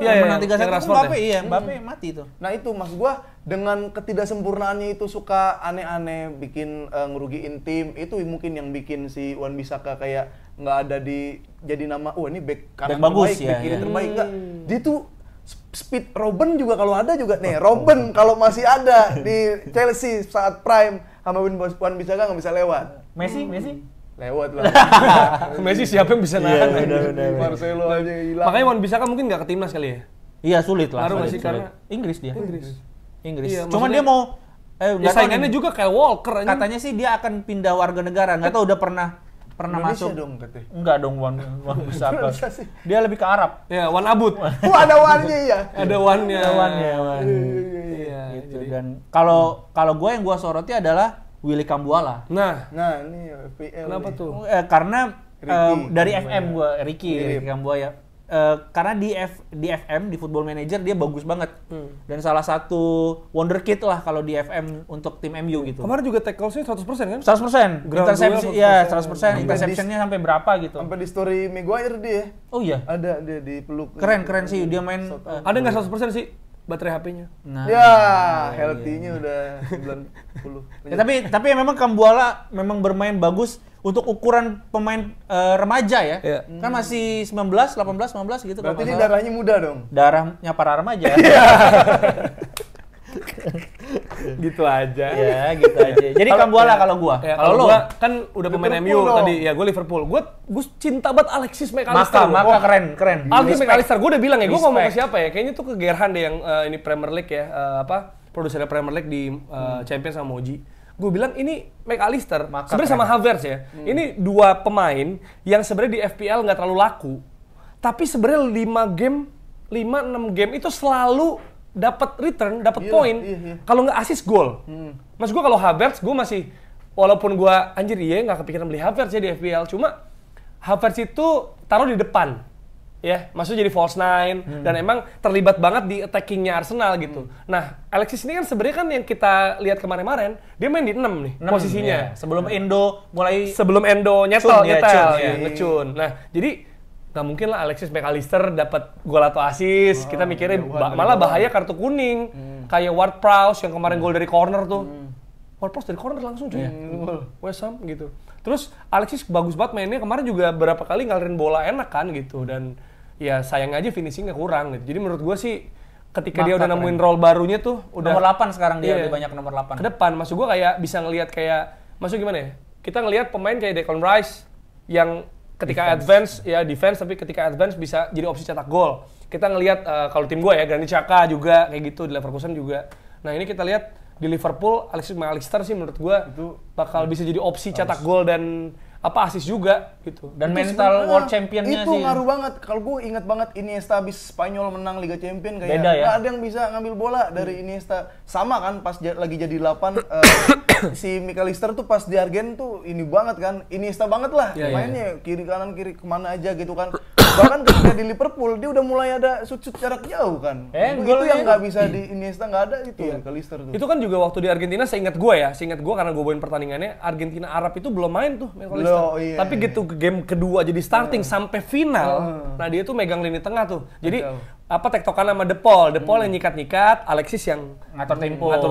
Menang 3-1 Mbappe Mbappe mati itu. Nah itu maksud gua dengan ketidaksempurnaannya itu suka aneh-aneh bikin ngerugiin tim, itu mungkin yang bikin si Wan Bissaka kayak nggak ada jadi nama ini back kanan bagus, terbaik, back kiri terbaik enggak. Dia tuh speed Robben juga kalau ada juga nih, Robben kalau masih ada di Chelsea saat prime sama Wan Bissaka nggak bisa lewat. Messi lewat lah. Messi siapa yang bisa nahan? Marcelo aja hilang. Makanya Wan Bissaka mungkin nggak ke timnas kali ya? Iya sulit lah. Baru masih karena Inggris dia. Inggris. Iya, Cuman dia mau saingannya juga kayak Walker. Katanya sih dia akan pindah warga negara. Nggak tahu udah pernah Indonesia masuk. dong katanya. Enggak dong Wan Bissaka. Dia lebih ke Arab. Ya Wan Abud. Ada Wannya ya. Ada Wannya. Iya. Gitu. Dan kalau gue yang gue soroti adalah Willy Kambuala. Nah ini FPL. Kenapa tuh? Karena dari FM gue, Ricky Kambuala. Karena di FM, di Football Manager dia bagus banget. Dan salah satu wonderkid lah kalau di FM untuk tim MU gitu. Kemarin juga tackle-nya 100% kan? 100%. Interception, ya 100%. Interception-nya sampai berapa gitu. Sampai di story Maguire dia. Oh iya? Ada dia di peluk. Keren sih dia main. Ada nggak 100% sih? Baterai HP-nya. Nah, ya, healthy-nya udah 90. Ya, tapi memang Kambuala memang bermain bagus untuk ukuran pemain remaja ya. Iya. Kan masih 19, 18, 19 gitu. Berarti ini darahnya muda dong? Darahnya para remaja. Gitu aja. Ya, gitu aja. Jadi Kambuala kalau gua. Ya, kalau lo kan udah pemain MU tadi, ya gue Liverpool. Gue cinta banget Alexis McAllister. Maka keren. Alexis McAllister, gue udah bilang ya, gue ngomong ke siapa ya? Kayaknya tuh ke Gerhan deh yang ini Premier League ya, produsernya Premier League di Champions sama Moji. Gue bilang ini McAllister, sebenarnya sama Havertz ya. Ini dua pemain yang sebenarnya di FPL nggak terlalu laku, tapi sebenarnya 5-6 game itu selalu dapat return, dapat poin. Kalau nggak assist gol. Maksud gue kalau Havertz, gue masih walaupun gue anjir nggak kepikiran beli Havertz ya di FPL, cuma Havertz itu taruh di depan. Ya, maksudnya jadi false nine dan emang terlibat banget di attackingnya Arsenal gitu. Nah, Alexis ini kan sebenarnya kan yang kita lihat kemarin-kemarin, dia main di 6 nih posisinya. Ya. Sebelum Endo ngecun. Nah, jadi nggak mungkin lah Alexis McAllister dapat gol atau assist. Kita mikirnya malah bahaya kartu kuning. Kayak Ward-Prowse yang kemarin gol dari corner tuh. Ward-Prowse dari corner langsung cuy. West Ham gitu. Terus Alexis bagus banget mainnya, kemarin juga berapa kali ngalirin bola enak kan gitu, dan ya sayang aja finishingnya kurang gitu. Jadi menurut gue sih ketika dia udah nemuin role barunya tuh udah nomor 8 sekarang dia lebih banyak nomor 8. Ke depan maksud gue kayak bisa ngelihat kayak maksud gimana ya? Kita ngelihat pemain kayak Declan Rice yang ketika defense tapi ketika advance bisa jadi opsi cetak gol. Kita ngelihat kalau tim gue ya Granit Xhaka juga kayak gitu, di Leverkusen juga. Nah, ini kita lihat di Liverpool Alexis McAllister sih menurut gue bakal bisa jadi opsi cetak gol dan assist juga gitu. Dan itu mental world championnya itu sih. Itu ngaruh banget. Kalau gue ingat banget Iniesta habis Spanyol menang Liga Champion kayak beda ya? Gak ada yang bisa ngambil bola dari Iniesta. Sama kan pas lagi jadi 8 si McAllister tuh pas di Argen tuh ini banget kan. Iniesta banget lah mainnya. Kiri kanan kiri kemana aja gitu kan. Bahkan ketika di Liverpool dia udah mulai ada shoot jarak jauh kan. Itu yang nggak bisa di Iniesta nggak ada itu McAllister tuh. Itu kan juga waktu di Argentina seingat gue karena gue bawain pertandingannya Argentina Arab itu belum main tuh McAllister. Tapi gitu ke game kedua jadi starting sampai final. Nah, dia tuh megang lini tengah tuh. Jadi tektokan sama De Paul yang nyikat-nyikat, Alexis yang ngatur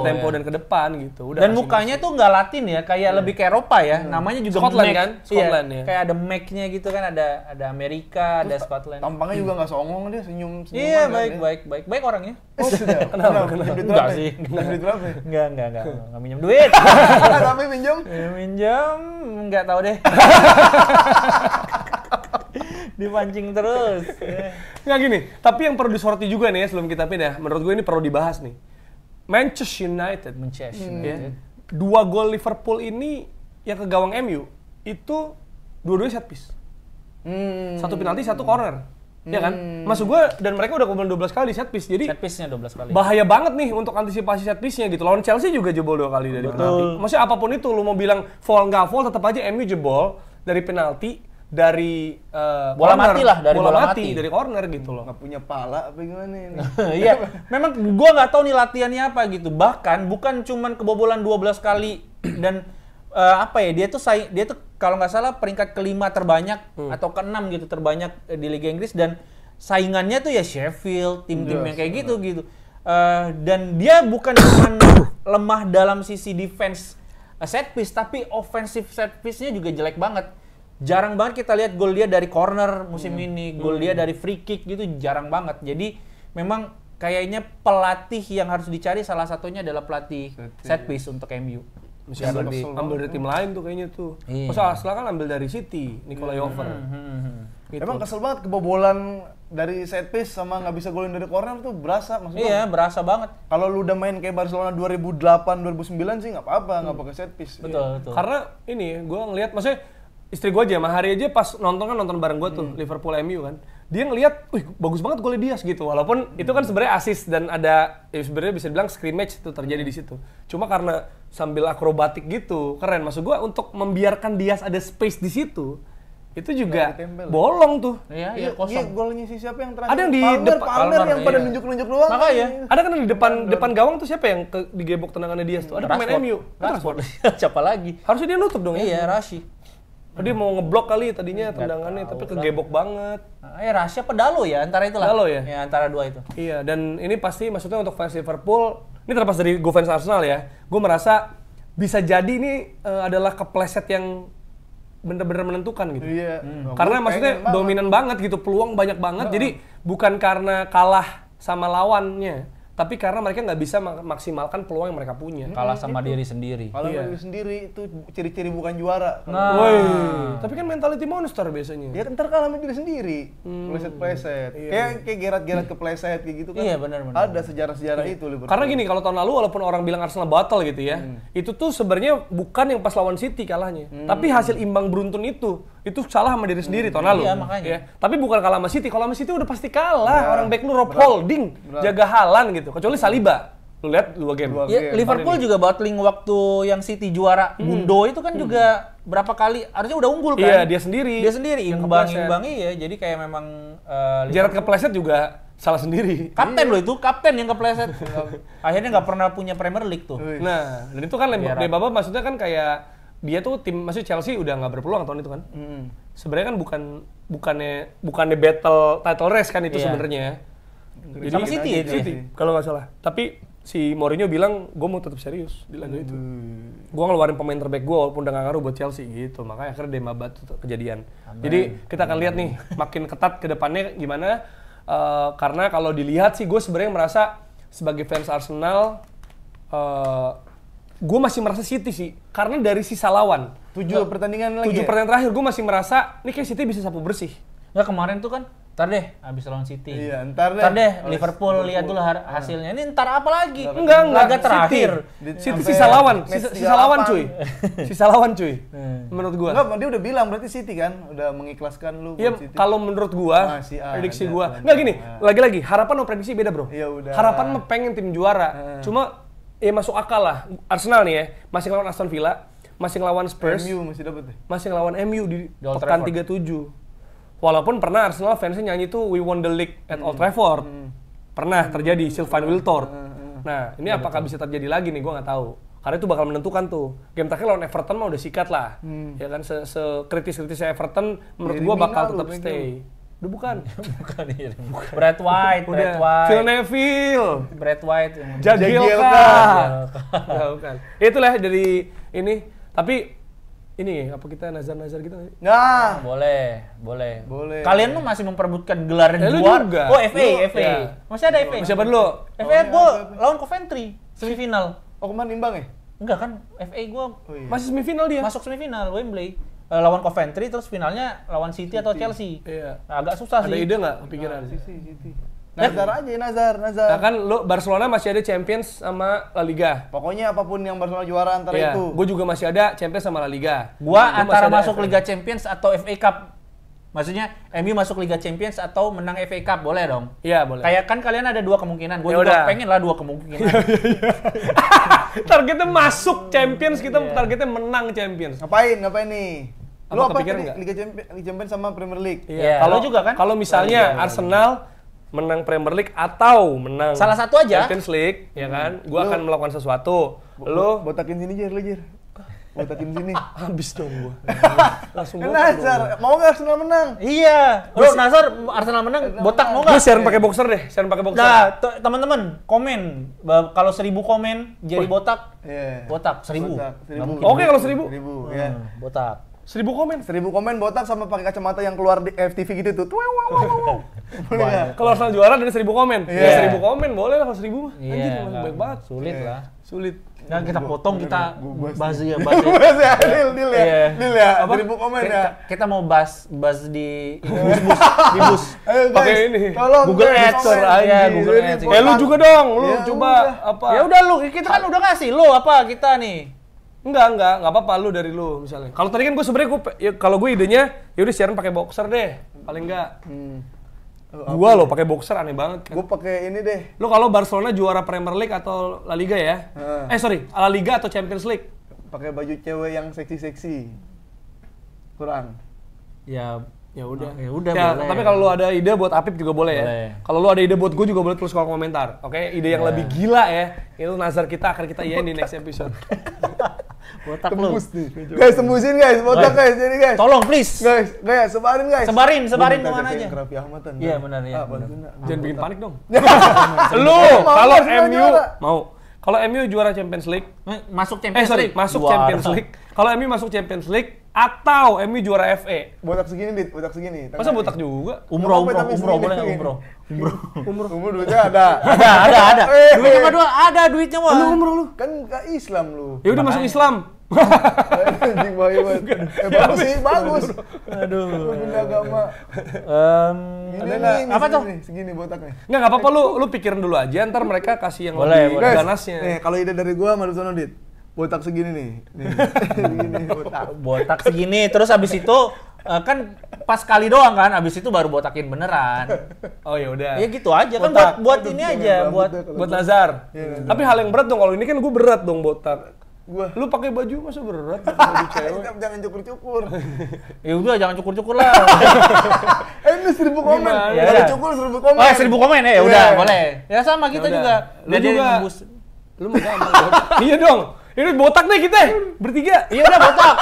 tempo dan ke depan gitu. Dan mukanya tuh nggak Latin ya, kayak lebih ke Eropa ya. Namanya juga Scotland Mac. kan? Scotland ya. Kayak ada Mac-nya gitu kan, ada Amerika, ada Scotland. Tampangnya juga nggak songong dia, senyum. Iya, baik orangnya. Oh, sudah. Kenapa? Enggak sih. Enggak minjem duit. Tapi minjem? Minjem enggak tahu deh. Dipancing terus. Nggak gini, tapi yang perlu disoroti juga nih ya sebelum kita pindah, menurut gue ini perlu dibahas nih. Manchester United. Ya. 2 gol Liverpool ini yang ke gawang MU itu dua-duanya set piece. 1 penalti, 1 corner. Ya kan? Maksud gue, dan mereka udah kebobolan 12 kali set piece. Jadi set piece-nya 12 kali. Bahaya banget nih untuk antisipasi set piece-nya gitu. Lawan Chelsea juga jebol 2 kali dari penalti. Maksudnya apapun itu, lu mau bilang foul nggak foul, tetap aja MU jebol dari penalti, dari bola corner, mati lah, dari bola mati. dari corner gitu loh. Nggak punya pala apa gimana ini? Iya, memang gua nggak tahu nih latihannya apa gitu. Bahkan bukan cuman kebobolan 12 kali dan dia tuh kalau nggak salah peringkat kelima terbanyak atau keenam gitu terbanyak di Liga Inggris, dan saingannya tuh ya Sheffield, tim-tim yang kayak gitu. Dan dia bukan cuma lemah dalam sisi defense set piece, tapi offensive set piece-nya juga jelek banget. Jarang banget kita lihat gol dia dari corner musim ini, gol dia dari free kick gitu jarang banget. Jadi memang kayaknya pelatih yang harus dicari salah satunya adalah pelatih set piece untuk MU. Mesti ambil dari tim lain tuh kayaknya tuh. Masa Arsenal kan ambil dari City, Nicola Jover. Gitu. Emang kesel banget kebobolan dari set piece sama nggak bisa golin dari corner tuh berasa maksudnya. Iya, berasa banget. Kalau lu udah main kayak Barcelona 2008, 2009 sih nggak apa-apa, nggak pakai set piece. Betul. Karena ini gue ngelihat, maksudnya istri gue aja, Mahari aja pas nonton bareng gue tuh Liverpool MU kan. Dia ngelihat, wih bagus banget golnya Diaz gitu. Walaupun itu kan sebenarnya assist dan ada sebenarnya bisa dibilang scrimmage itu terjadi di situ. Cuma karena sambil akrobatik gitu, keren. Maksud gue untuk membiarkan Diaz ada space di situ, itu juga bolong tuh. Iya, kosong. Iya, golnya si siapa yang terakhir? Ada yang di depan Palmer yang pada nunjuk-nunjuk doang. Makanya. Ada kan di depan gawang tuh siapa yang digebok tendangannya Diaz tuh? Ada pemain MU. Rashford. Siapa lagi? Harusnya dia nutup dong ya. Iya, Rashi. Dia mau ngeblok kali tadinya tendangannya, tapi kegebok banget. Rashi apa Dalo ya? Antara itulah. Dalo ya? Ya, antara dua itu. Iya, dan ini pasti maksudnya untuk fans Liverpool, ini terlepas dari gue fans Arsenal ya, gue merasa bisa jadi ini adalah kepleset yang bener-bener menentukan gitu. Iya. Karena maksudnya dominan banget gitu, peluang banyak banget. Jadi bukan karena kalah sama lawannya, tapi karena mereka nggak bisa maksimalkan peluang yang mereka punya. Kalah sama diri sendiri. Kalau diri sendiri itu ciri-ciri bukan juara. Tapi kan mentality monster biasanya. Ya ntar kalah sama diri sendiri. Pleset-pleset. Kayak Gerrard kepleset kayak gitu kan. Iya, benar. Ada sejarah-sejarah itu Liverpool. Karena gini, kalau tahun lalu walaupun orang bilang Arsenal batal gitu ya, itu tuh sebenarnya bukan yang pas lawan City kalahnya, tapi hasil imbang beruntun itu salah sama diri sendiri tahun lalu. Iya, makanya. Ya. Tapi bukan kalah sama City. Kalau sama City udah pasti kalah. Orang back lu Rob Holding, jaga Haaland gitu. Kecuali Saliba. Lu lihat 2 game. Ya, Liverpool juga battling waktu yang City juara. Gundo itu kan juga berapa kali harusnya udah unggul kan? Iya, dia sendiri. Imbang iya. Jadi kayak memang Gerrard kepleset juga salah sendiri. Kapten loh itu, kapten yang kepleset. Akhirnya nggak pernah punya Premier League tuh. Nah, dan itu kan Dembaba maksudnya kan kayak dia tuh maksudnya Chelsea udah nggak berpeluang tahun itu kan. Sebenarnya kan bukannya battle title race kan itu sebenarnya. Jadi sama City ya itu. Kalau nggak salah. Tapi si Mourinho bilang gue mau tetap serius di laga itu. Gue ngeluarin pemain terbaik gue walaupun udah nggak ngaruh buat Chelsea gitu. Makanya akhirnya Dembaba tuh kejadian. Jadi kita akan lihat nih makin ketat ke depannya gimana. Karena kalau dilihat sih gue sebenarnya merasa sebagai fans Arsenal gue masih merasa City sih, karena dari sisa lawan 7 pertandingan lagi. 7 pertandingan terakhir gue masih merasa nih kayak City bisa sapu bersih. Nggak, kemarin tuh kan ntar deh abis lawan City. Iya, ntar deh Liverpool lihat dulu hasilnya. Ini ntar apa lagi? Enggak. Laga terakhir. City sisa lawan cuy. Sisa lawan cuy. Menurut gua. Enggak, dia udah bilang berarti City kan udah mengikhlaskan lu buat City. Kalau menurut gua, prediksi gua. Enggak gini, lagi-lagi harapan sama prediksi beda, Bro. Ya udah. Harapan mah pengen tim juara. Cuma ya masuk akal lah. Arsenal nih ya, masih ngelawan Aston Villa, masih ngelawan Spurs. MU masih dapat deh. Masih ngelawan MU di pekan 37. Walaupun pernah Arsenal fansnya nyanyi tuh We won the league at Old Trafford. Pernah terjadi Sylvain Wiltord. Nah, ini apakah bisa terjadi lagi nih? Gua nggak tahu. Karena itu bakal menentukan tuh. Game terakhir lawan Everton mah udah sikat lah. Ya kan, sekritis-kritisnya Everton menurut gua bakal tetap stay. Udah bukan. Bukan. Brad White. Phil Neville. Brad White. Jagielka. Bukan. Itulah dari ini. Tapi ini apa kita nazar-nazar gitu nggak sih? Nah, boleh. Kalian tuh masih memperebutkan gelar juara. Oh, FA. Masih ada FA. Siapa dulu? FA gua lawan Coventry semifinal. Oh, kemarin imbang ya? Enggak kan, FA gua masih semifinal dia. Masuk semifinal Wembley. Lawan Coventry terus finalnya lawan City atau Chelsea. Iya. Agak susah sih. Ada ide nggak kepikiran? City. Nazar. Kan lu Barcelona masih ada Champions sama La Liga. Pokoknya apapun yang Barcelona juara antara itu. Gue juga masih ada Champions sama La Liga. Gua antara masuk Liga Champions atau FA Cup. Maksudnya MU masuk Liga Champions atau menang FA Cup, boleh dong? Iya, boleh. Kayak kan kalian ada 2 kemungkinan. Gue Ya juga udah. pengen lah 2 kemungkinan. Targetnya masuk Champions, kita targetnya menang Champions. Ngapain nih? Lu Apa apa kepikiran tadi? nggak? Liga Champions sama Premier League. Iya, Kalau lu juga kan? Kalau misalnya Arsenal menang Premier League atau menang Salah satu aja. Champions League, ya kan? Gua akan melakukan sesuatu. Lu Botakin sini Jir, lu Jir. Botakin sini. habis dong gua. Langsung Kan botak dong. Nazar, mau nggak Arsenal menang? Iya. Lu Nazar Arsenal menang, botak mau Gua nggak? share pakai boxer deh, share pakai boxer. Nah, teman-teman komen kalau 1000 komen jadi botak, Iya. botak 1000. Botak, 1000. Oke, kalau 1000. 1000, ya. Botak. 1000 komen. 1000 komen botak sama pakai kacamata yang keluar di FTV gitu tuh. Boleh nggak? Kalau Arsenal juara ada 1000 komen. Iya. Ya 1000 komen boleh lah kalau 1000 mah. Anjir, Iya, masih baik banget. Sulit lah. Sulit. Nah, kita potong, kita gua bahas ya, Bahas ya, deal ya. Iya. Deal ya, Apa? 1000 komen ya. Kita mau bahas di bus. Ayo guys, Pakai ini. tolong Google guys, Ads, komen. iya, Google Jadi Ads. Eh lu botak. juga dong, lu Ya coba udah. apa? Ya udah lu, kita kan udah ngasih lu apa kita nih. Enggak apa-apa lu dari lu misalnya. Kalau tadi kan gue sebenarnya kalau gue idenya ya udah siaran pakai boxer deh. Paling enggak. Gua lo pakai boxer aneh banget kan. Gue pakai ini deh. Lu kalau Barcelona juara Premier League atau La Liga ya? Sorry, La Liga atau Champions League? Pakai baju cewek yang seksi-seksi. Kurang. Ya Ya udah. Ya udah, Ya, boleh. tapi kalau lu ada ide buat Apip juga boleh ya. Boleh. Kalau lu ada ide buat gue juga boleh tulis kolom komentar. Oke, ide yang lebih gila ya. Itu nazar kita akan kita iyain di next episode. botak lu. Tembus nih. Guys, tembusin guys, botak guys, jadi guys. Tolong please. Guys, sebarin guys. Sebarin Gua minta kemana ke aja. Kang Raffi Ahmad. Iya, benar, ya, bantuin, nak. Jangan bikin panik dong. Lu Kalau Arsenal MU juara. mau. Kalau MU juara Champions League, Masuk Champions sorry, League. masuk Juara. Champions League. Kalau MU masuk Champions League atau MU juara FA. Botak segini, Dit, botak segini. Masa botak juga? Umroh Nggak apa-apa, tapi boleh segini. nggak umroh? Umur duitnya ada. Ada. Duitnya mah dua, ada duitnya mah. Lu umroh lu. Kan nggak Islam lu. Ya udah masuk Islam. Anjing bahaya banget. Bagus sih, bagus. Aduh. Lu pindah agama. Ini Ada nih, apa tuh? Segini botaknya. Nggak apa-apa lu pikirin dulu aja, ntar mereka kasih yang Boleh, lebih boleh. ganasnya. Nih, kalau ide dari gua sama Sono, Dit. Botak segini nih. Nih. Segini botak. Botak segini, terus habis itu kan pas kali doang kan, habis itu baru botakin beneran. Oh ya udah. Ya gitu aja kan Botak. buat ini aja, buat Buat nazar. Iya, Tapi hal yang berat dong, kalau ini kan gue berat dong botak. Gua Lu pakai baju masa berat? Pakai baju cewek. jangan cukur-cukur. ya udah jangan cukur-cukur lah. Ini 1000 komen. Gimana? Ya Kalau udah. cukur 1000 komen. Oh, 1000 komen ya, Iya. udah boleh. Ya sama kita Ya udah. juga. Lu Biar dia juga. nembus. Lu mau gampang botak. Iya dong. Ini botak deh kita bertiga. Iya udah botak.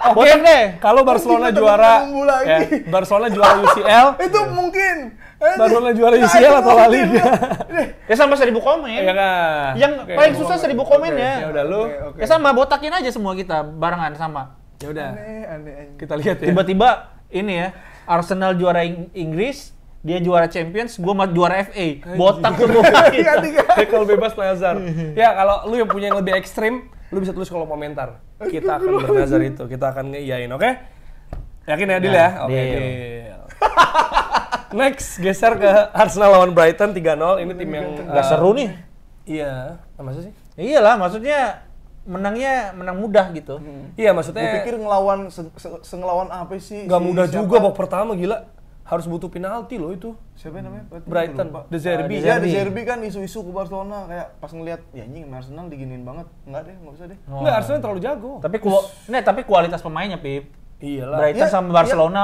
Oke. Botak deh. Kalau Barcelona Kita juara ketemu lagi. ya, Barcelona juara UCL, Itu mungkin. Barcelona juara UCL atau La Liga. Ya sama 1000 komen. Iya kan? Yang Oke. paling susah 1000 komen Oke. ya. Ya udah lu. Oke. Ya sama botakin aja semua kita barengan sama. Ya udah. Aneh. Kita lihat ya. Tiba-tiba ini ya, Arsenal juara Inggris, dia juara Champions, gua mah juara FA. Botak semua. Tiga. Tackle bebas nazar. Ya kalau lu yang punya yang lebih ekstrim, lu bisa tulis kolom komentar. Kita akan bernazar itu, kita akan ngeiyain, oke? Yakin ya, Dil ya? Oke, deal. deal. Next, geser ke Arsenal lawan Brighton 3-0. Ini tim yang Gak seru nih. Iya, masa sih? Iyalah, maksudnya menang mudah gitu. Iya, Gue maksudnya pikir ngelawan ngelawan apa sih? nggak si mudah siapa? juga babak pertama, gila. Harus butuh penalti loh itu. Siapa yang namanya? Brighton, Lupa. De Zerbi. Iya, De Zerbi kan isu-isu ke Barcelona kayak pas ngelihat ya anjing Arsenal diginiin banget. Enggak deh, enggak usah deh. Nggak, Arsenal terlalu jago. Tapi kualitas pemainnya, Pip. Iyalah. Brighton Iya, sama Barcelona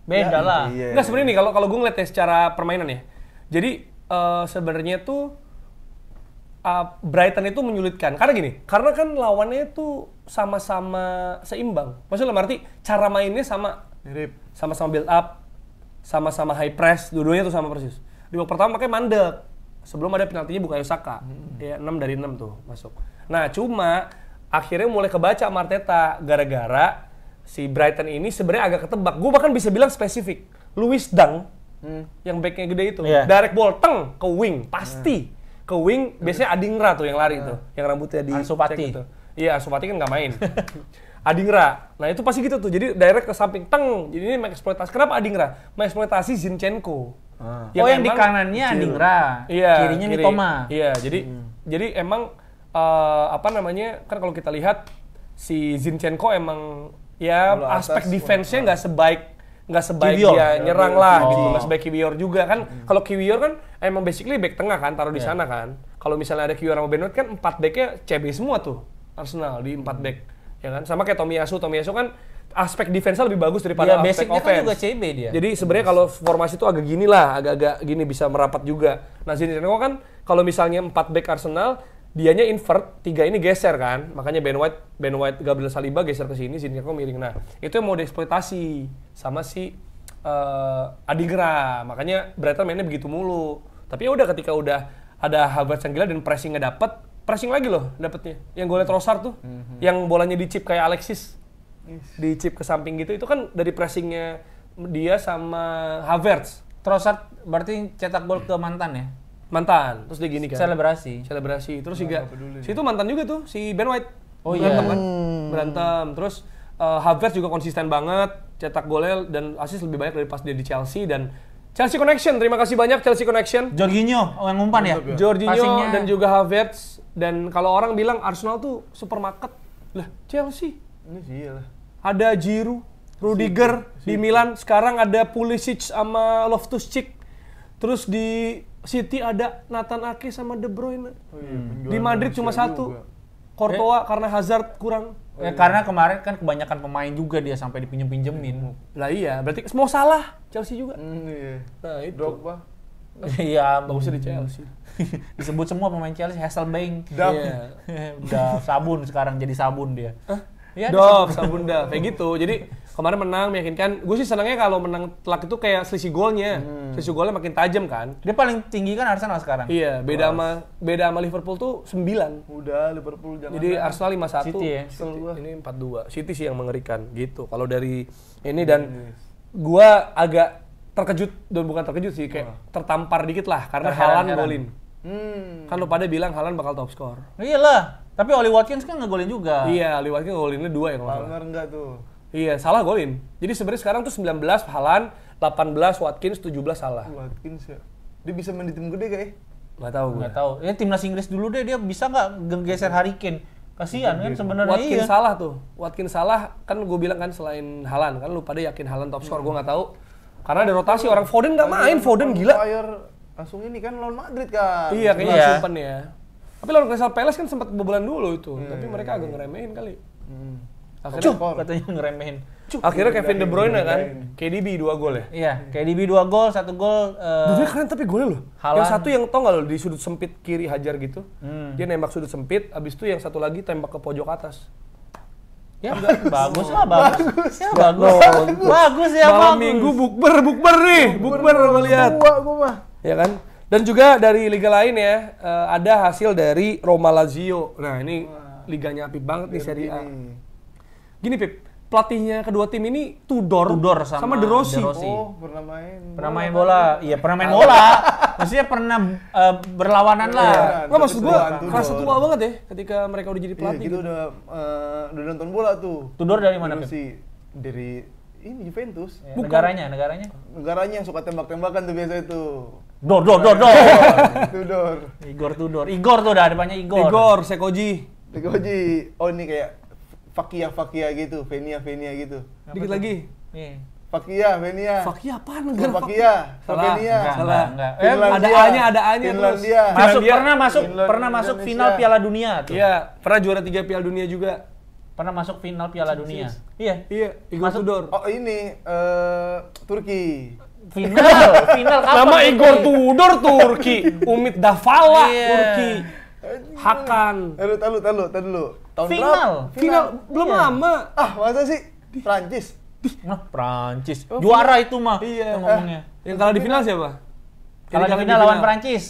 beda Ya, lah. iya. Enggak sebenarnya nih kalau gue ngeliatnya secara permainan ya. Jadi sebenarnya tuh Brighton itu menyulitkan. Karena gini, karena kan lawannya tuh sama-sama seimbang. Maksudnya dalam arti cara mainnya sama, Mirip. sama-sama build up, sama-sama high press, dua-duanya tuh sama persis. Di babak pertama makanya mandek. Sebelum ada penaltinya Bukayo Saka. Ya 6 dari 6 tuh masuk. Nah, cuma akhirnya mulai kebaca sama Arteta gara-gara si Brighton ini sebenarnya agak ketebak. Gue bahkan bisa bilang spesifik. Lewis Dunk yang backnya gede itu, Iya. direct ball teng ke wing pasti. Ke wing biasanya Adingra tuh yang lari tuh, yang rambutnya di Ansu Fati. cek gitu. Iya, Ansu Fati kan nggak main. Adingra. Nah, itu pasti gitu tuh. Jadi direct ke samping teng. Jadi ini mengeksploitasi. Kenapa Adingra? Mengeksploitasi Zinchenko. Yang di emang- kanannya Adingra, Iya, kirinya kiri. Mitoma. Iya, jadi emang apa namanya? Kan kalau kita lihat si Zinchenko emang ya Bola atas, aspek defense-nya nggak sebaik nggak sebaik Kiwior. dia nyerang lah gitu, nggak sebaik Kiwior juga kan. Kalau Kiwior kan emang basically back tengah kan, taruh di sana kan. Kalau misalnya ada Kiwior sama Ben White kan 4 backnya CB semua tuh Arsenal di 4 back, ya kan. Sama kayak Tomiyasu kan aspek defense lebih bagus daripada aspek basicnya offense. kan juga CB dia. Jadi sebenarnya kalau formasi itu agak gini lah, agak-agak gini bisa merapat juga. Nah Zinchenko kan kalau misalnya 4 back Arsenal, dianya invert, 3 ini geser kan. Makanya Ben White, Gabriel Saliba geser ke sini, Zinchenko miring. Nah, itu yang mau dieksploitasi sama si Adigra. Makanya Brighton mainnya begitu mulu. Tapi ya udah ketika udah ada Havertz yang gila dan pressing-nya dapet, pressing lagi loh dapetnya. Yang golnya Trossard tuh, yang bolanya dicip kayak Alexis. Dicip ke samping gitu, itu kan dari pressingnya dia sama Havertz. Trossard berarti cetak gol ke mantan ya? Mantan, terus dia gini kan. Selebrasi. Terus juga, si itu mantan juga tuh, si Ben White. Oh berantem iya. kan? Berantem. Terus Havertz juga konsisten banget, cetak golnya dan assist lebih banyak dari pas dia di Chelsea. Dan Chelsea Connection, terima kasih banyak Chelsea Connection. Jorginho, yang umpan ya? Jorginho Passingnya. dan juga Havertz. Dan kalau orang bilang Arsenal tuh supermarket, lah Chelsea. Ini sih lah. Ada Giroud, Rudiger di Milan, sekarang ada Pulisic sama Loftus-Cheek. Terus di City ada Nathan Ake sama De Bruyne. Di Madrid cuma satu. Courtois karena Hazard kurang. Ya, karena kemarin kan kebanyakan pemain juga dia sampai dipinjem-pinjemin. Lah iya, berarti mau salah Chelsea juga. Iya. Nah itu. Drogba. Iya, Bagusnya di Chelsea. disebut semua pemain Chelsea, Hasselbank. Iya. Udah sabun sekarang, jadi sabun dia. Iya, Dove, Sabunda, kayak gitu. Jadi kemarin menang meyakinkan. Gue sih senangnya kalau menang telak itu kayak selisih golnya. Selisih golnya makin tajam kan. Dia paling tinggi kan Arsenal sekarang. Iya, beda sama Liverpool tuh 9. Udah Liverpool jangan. Jadi Arsenal 5-1. City ya? Ini 4-2. City sih yang mengerikan gitu. Kalau dari ini dan gua agak terkejut dan bukan terkejut sih, kayak tertampar dikit lah karena Haaland golin. Kan lo pada bilang Haaland bakal top skor. Iyalah, tapi Oli Watkins kan ngegolin juga. Iya, Oli Watkins golinnya 2 ya kalau nggak salah. Palmer enggak tuh. Iya, salah golin. Jadi sebenarnya sekarang tuh 19 Haaland, 18 Watkins, 17 salah. Watkins ya. Dia bisa main di tim gede kayak. Nggak tahu gue. Nggak tahu. Ya timnas Inggris dulu deh, dia bisa nggak geser Harry Kane? Kasihan kan sebenarnya. Watkins iya. salah tuh. Watkins salah kan gue bilang kan selain Haaland kan lu pada yakin Haaland top skor, gue nggak tahu. Karena ada rotasi orang Foden nggak main, Foden gila. Langsung ini kan lawan Madrid kan. Iya, kayaknya Iya. simpen ya. Tapi lawan Crystal Palace kan sempat kebobolan dulu itu. Tapi mereka agak ngeremehin kali. Akhirnya, Katanya ngeremehin. akhirnya Kevin De Bruyne kan, KDB 2 gol ya. Iya, KDB 2 gol, 1 gol. Dia keren tapi golnya loh. Yang Haaland. satu yang tau nggak lo di sudut sempit kiri hajar gitu. Dia nembak sudut sempit, abis itu yang satu lagi tembak ke pojok atas. Ya, bagus lah, bagus. Ya, bagus. Bagus ya, Malam bagus. minggu bukber nih, bukber gue lihat. Gua mah. Ya kan? Dan juga dari liga lain ya, ada hasil dari Roma Lazio. Nah ini liganya apik banget nih Serie A. Gini Pip, pelatihnya kedua tim ini Tudor sama De Rossi. Oh, pernah main. Pernah main bola. Iya, pernah main bola. Maksudnya pernah berlawanan lah. Nggak, maksud gua Tudor. kerasa tua banget ya ketika mereka udah jadi Iya, pelatih. kita gitu. udah nonton bola tuh. Tudor dari mana, Pip? Sih dari ini Juventus. Ya, negaranya. Negaranya yang suka tembak-tembakan tuh biasa itu. Dor. Tudor. Igor tuh udah depannya Igor. Igor, Sekoji. Tegoji. Oh ini kayak Fakia gitu, Venia gitu. Dikit lagi. Nih. Fakia, Venia. Fakia apaan negara? Slovakia, Salah. Slovenia. Salah. Enggak. Finlandia. ada A-nya terus. Finlandia. Pernah masuk Indonesia. final Piala Dunia tuh. Iya, pernah juara 3 Piala Dunia juga. Pernah masuk final Piala Dunia. Iya. Iya, Igor Masuk- Tudor. Oh ini Turki. Final kapan? Nama Turki? Igor Tudor Turki, Umit Davala Iya. Turki, Hakan. Tahu dulu. Tahun Final. berapa? Final belum Iya. lama. Ah, masa sih? Prancis. Nah, Prancis. Juara itu mah. Iya. Itu ngomongnya. Yang kalah di final siapa? Kalau di final lawan Prancis.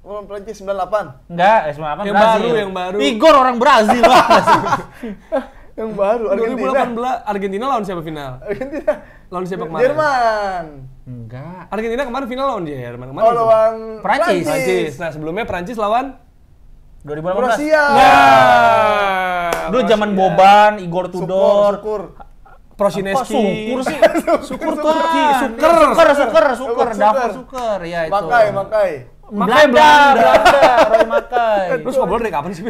Lawan Prancis 98. Enggak, 98 Yang Brazil. yang baru. Igor orang Brazil. Yang baru Argentina. 2018 Argentina lawan siapa final? Argentina. Lawan siapa kemarin? Jerman. Enggak. Argentina kemarin final lawan Jerman kemarin. Oh, lawan Prancis. Prancis. Nah, sebelumnya Prancis lawan 2018. Kroasia. Nah, Dulu zaman Boban, Igor Tudor. Syukur. Prosineski. Syukur sih. Syukur Bukan. Turki, Suker. Dapur Suker. Ya itu. Makai. Belanda. Roy Makai. Terus ngobrol dari kapan sih?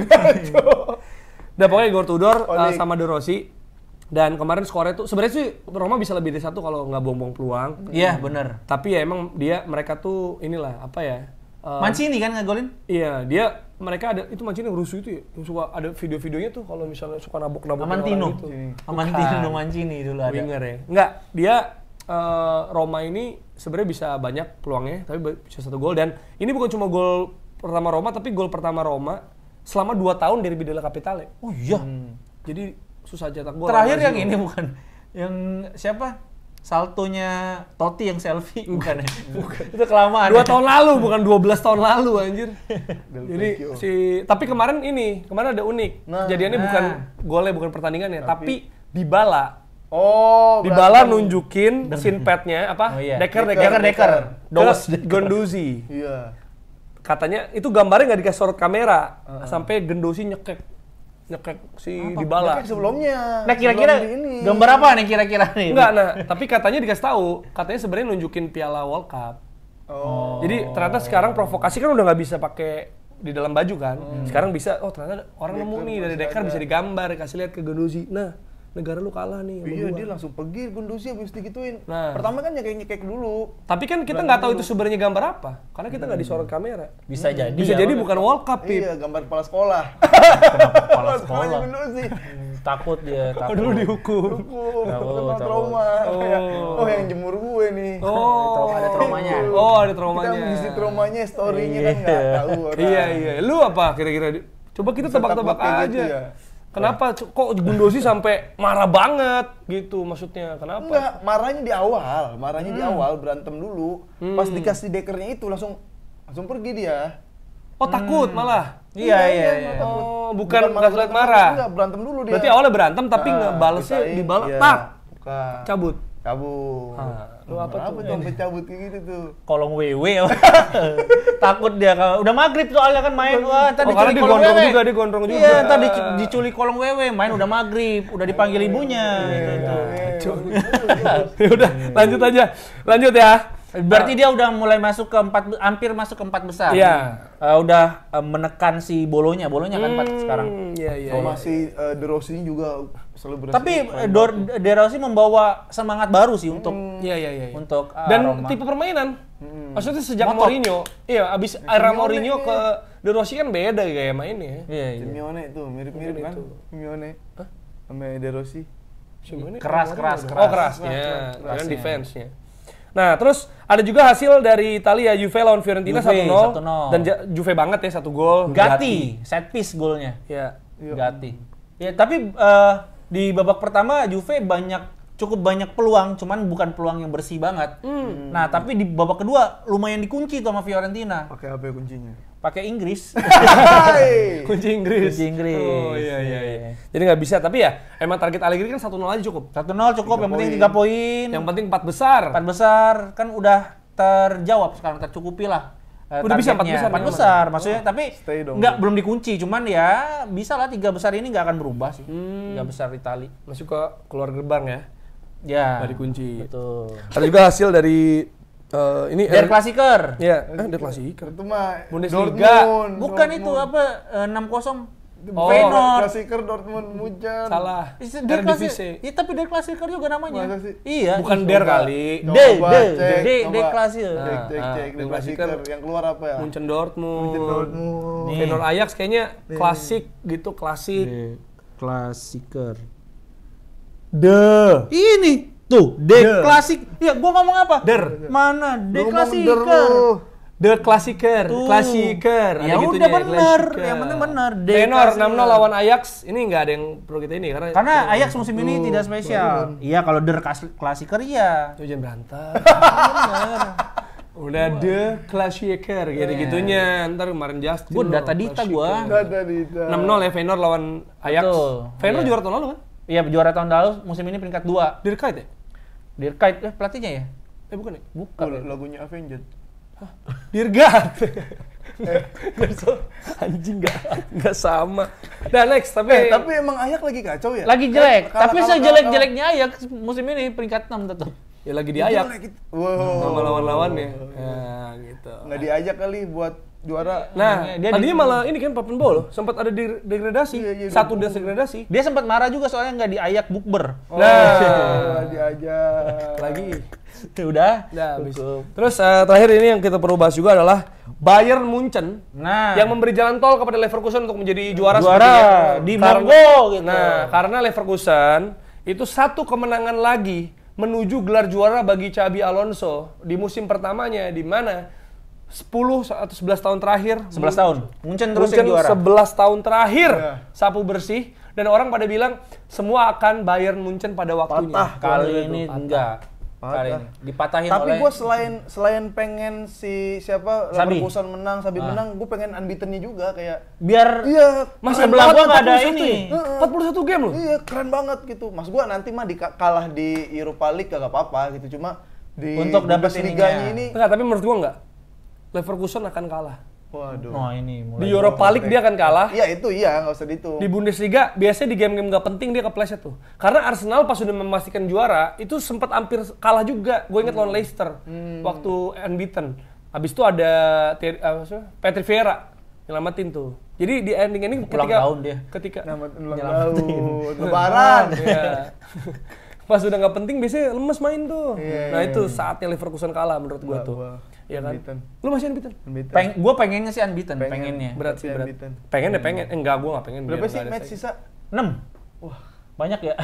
Udah pokoknya Igor Tudor sama De Rossi. Dan kemarin skornya tuh sebenarnya sih Roma bisa lebih dari 1 kalau nggak buang-buang peluang. Iya, benar. Tapi ya emang mereka tuh inilah apa ya? Mancini kan ngegolin? Iya, mereka ada itu Mancini yang rusuh itu ya. Yang suka ada video-videonya tuh kalau misalnya suka nabok-nabok Amantino. gitu. Amantino Mancini dulu ada. Winger ya. Enggak, dia Roma ini sebenarnya bisa banyak peluangnya, tapi bisa 1 gol. Dan ini bukan cuma gol pertama Roma, tapi gol pertama Roma selama 2 tahun dari Della Capitale. Oh iya. Jadi susah cetak gol. Terakhir yang ini bukan yang siapa? Saltonya Totti yang selfie bukan ya? Bukan. Itu kelamaan. 2 tahun lalu bukan 12 tahun lalu anjir. Jadi tapi kemarin ada unik. Kejadiannya bukan golnya, bukan pertandingannya, tapi Dybala. Dybala nunjukin scene pad-nya apa? Decker. Guendouzi. Iya. Katanya itu gambarnya nggak dikasih sorot kamera sampai Guendouzi nyekek si Dybala. Sebelumnya. Nah kira-kira gambar apa nih kira-kira nih? Enggak, tapi katanya dikasih tahu, katanya sebenarnya nunjukin Piala World Cup. Jadi ternyata sekarang provokasi kan udah nggak bisa pakai di dalam baju kan. Sekarang bisa, ternyata orang nemu nih dari Decker bisa digambar, kasih lihat ke Guendouzi. Nah, negara lu kalah nih. Iya, dia langsung pergi Guendouzi habis digituin. Pertama kan nyekek dulu. Tapi kan kita nggak tahu itu sebenarnya gambar apa, karena kita nggak disorot kamera. Bisa jadi. Bisa jadi bukan World Cup, Pip. Iya, gambar kepala sekolah. Kepala sekolah. Takut dia, takut. Dulu dihukum. Trauma. Oh, yang jemur gue nih. Ada traumanya. Ada traumanya. Kita mengisi traumanya, story-nya kan nggak tahu orang. Iya. Lu apa kira-kira? Coba kita tebak-tebak aja. Gitu ya. Kenapa kok Guendouzi sampai marah banget gitu maksudnya? Kenapa? Enggak, marahnya di awal berantem dulu. Pas dikasih Deckernya itu langsung pergi dia. Takut malah. Iya. Bukan nggak marah. Enggak, berantem dulu dia. Berarti awalnya berantem tapi ngebalesnya dibalas cabut. Lu apa tuh sampai cabut kayak gitu tuh? Kolong WW. Takut dia kalau udah maghrib soalnya kan main. Wah, tadi diculik kolong WW. Dia gondrong juga. Iya, tadi diculik kolong WW, main udah maghrib, udah dipanggil ibunya gitu. Udah, lanjut ya. Berarti dia udah mulai masuk ke hampir masuk ke 4 besar. Iya. Udah menekan si Bolonya kan 4 sekarang. Iya. Masih De Rossi juga selebrasi. Tapi De Rossi membawa semangat baru sih untuk untuk dan Roma. tipe permainan. Maksudnya sejak Mourinho, abis era Mourinho ke De Rossi kan beda gaya mainnya. Iya. Simeone itu mirip-mirip kan? Simeone. Sama De Rossi. Keras. Kerasnya. Kan defense-nya. Nah, terus ada juga hasil dari Italia, Juve lawan Fiorentina 1-0. Dan Juve banget ya 1 gol. Gatti, set piece golnya. Iya. Gatti. Ya, tapi di babak pertama Juve cukup banyak peluang, cuman bukan peluang yang bersih banget. Nah, tapi di babak kedua lumayan dikunci tuh sama Fiorentina. Pakai apa kuncinya? Pakai Inggris. Kunci Inggris. Oh iya. Jadi nggak bisa, tapi ya emang target Allegri kan 1-0 aja cukup. 1-0 cukup, yang penting 3 poin. Yang penting 4 besar. 4 besar kan udah terjawab sekarang, tercukupi lah. Udah bisa 4 besar. 4 besar maksudnya, tapi belum dikunci, cuman ya bisa lah 3 besar ini nggak akan berubah sih. 3 besar Itali. Masuk ke keluar gerbang ya. Ya. Nggak dikunci. Betul. Ada juga hasil dari ini Der Klassiker. Iya, Der Klassiker. Itu mah Bundesliga. Bukan itu apa 6-0. Feyenoord. Klassiker Dortmund Munchen. Salah. Der Klassiker. Iya, tapi Der Klassiker juga namanya. Iya. Bukan Der kali. Der Klassiker. Cek Der Klassiker. Yang keluar apa ya? Munchen Dortmund. Feyenoord Ajax kayaknya klasik gitu, klasik. Klassiker. Ini tuh, Klasik. Ya, gua ngomong apa? Mana? Klassiker. Klassiker. Ya udah benar. Yang penting benar. Feyenoord 6-0 lawan Ajax. Ini nggak ada yang perlu kita ini karena Ajax musim ini tidak spesial. Iya, kalau Klassiker iya. Itu jangan berantem. Udah Klassiker gitu-gitunya. Ntar kemarin Justin. Gua data dita gua. 6-0 ya Feyenoord lawan Ajax. Feyenoord juara tahun lalu kan? Iya, juara tahun lalu, musim ini peringkat 2. Dirkait ya? Dirkait, pelatihnya ya? Bukan ya? Bukan. Lagunya Avenged. Dirgat. Anjing nggak sama. Nah next, tapi emang Ajax lagi kacau ya? Lagi jelek, tapi sejelek-jeleknya Ajax musim ini peringkat 6 tetap. Ya lagi di Ajax. Wow. Sama lawan-lawannya. Ya gitu. Nggak diajak kali buat juara. Nah, dia tadinya malah ini kan Papenbol loh, sempat ada degradasi. Iya, Satu degradasi. Dia sempat marah juga soalnya nggak diayak bukber. Nah, diajak Lagi. Udah. Habis. Terus terakhir ini yang kita perlu bahas juga adalah Bayern Munchen yang memberi jalan tol kepada Leverkusen untuk menjadi juara di Monaco gitu. Nah, karena Leverkusen itu satu kemenangan lagi menuju gelar juara bagi Xabi Alonso di musim pertamanya, di mana 10 atau 11 tahun terakhir 11 tahun. Munchen terus yang juara. 11 tahun terakhir sapu bersih, dan orang pada bilang semua akan Bayern Munchen pada waktunya. Patah. Kali ini enggak. Kali ini dipatahin Tapi oleh. gue selain pengen siapa Sabi. Leverkusen menang, Sabi menang, gue pengen unbeaten-nya juga kayak. Biar Iya, Mas sebelah gua nggak ada ini. 41 game loh. Iya, keren banget gitu. Mas gua nanti mah kalah di Europa League kagak apa-apa gitu. Cuma di Untuk dapat Bundesliga-nya ininya. ini. Enggak, tapi menurut gua enggak. Leverkusen akan kalah. Waduh. Oh ini mulai. Di Europa League dia akan kalah. Iya, itu iya, nggak usah dihitung. Di Bundesliga biasanya di game-game nggak penting dia kepleset tuh. Karena Arsenal pas sudah memastikan juara itu sempat hampir kalah juga. Gue inget lawan Leicester waktu unbeaten. Habis itu ada Patrick Vieira nyelamatin tuh. Jadi di ending ini Ulang tahun dia. ketika Ulang tahun, lebaran. Iya. Pas udah nggak penting biasanya lemes main tuh. Iya, Nah itu saatnya Leverkusen kalah menurut gua tuh. Iya kan? Unbeaten. Lu masih unbeaten? Gue pengennya sih unbeaten, pengennya. Berat sih, berat. Unbeaten. Pengen deh, pengen. Enggak, gua nggak pengen. Berapa biar sih nggak ada match saing. sisa? 6. Wah, Banyak ya?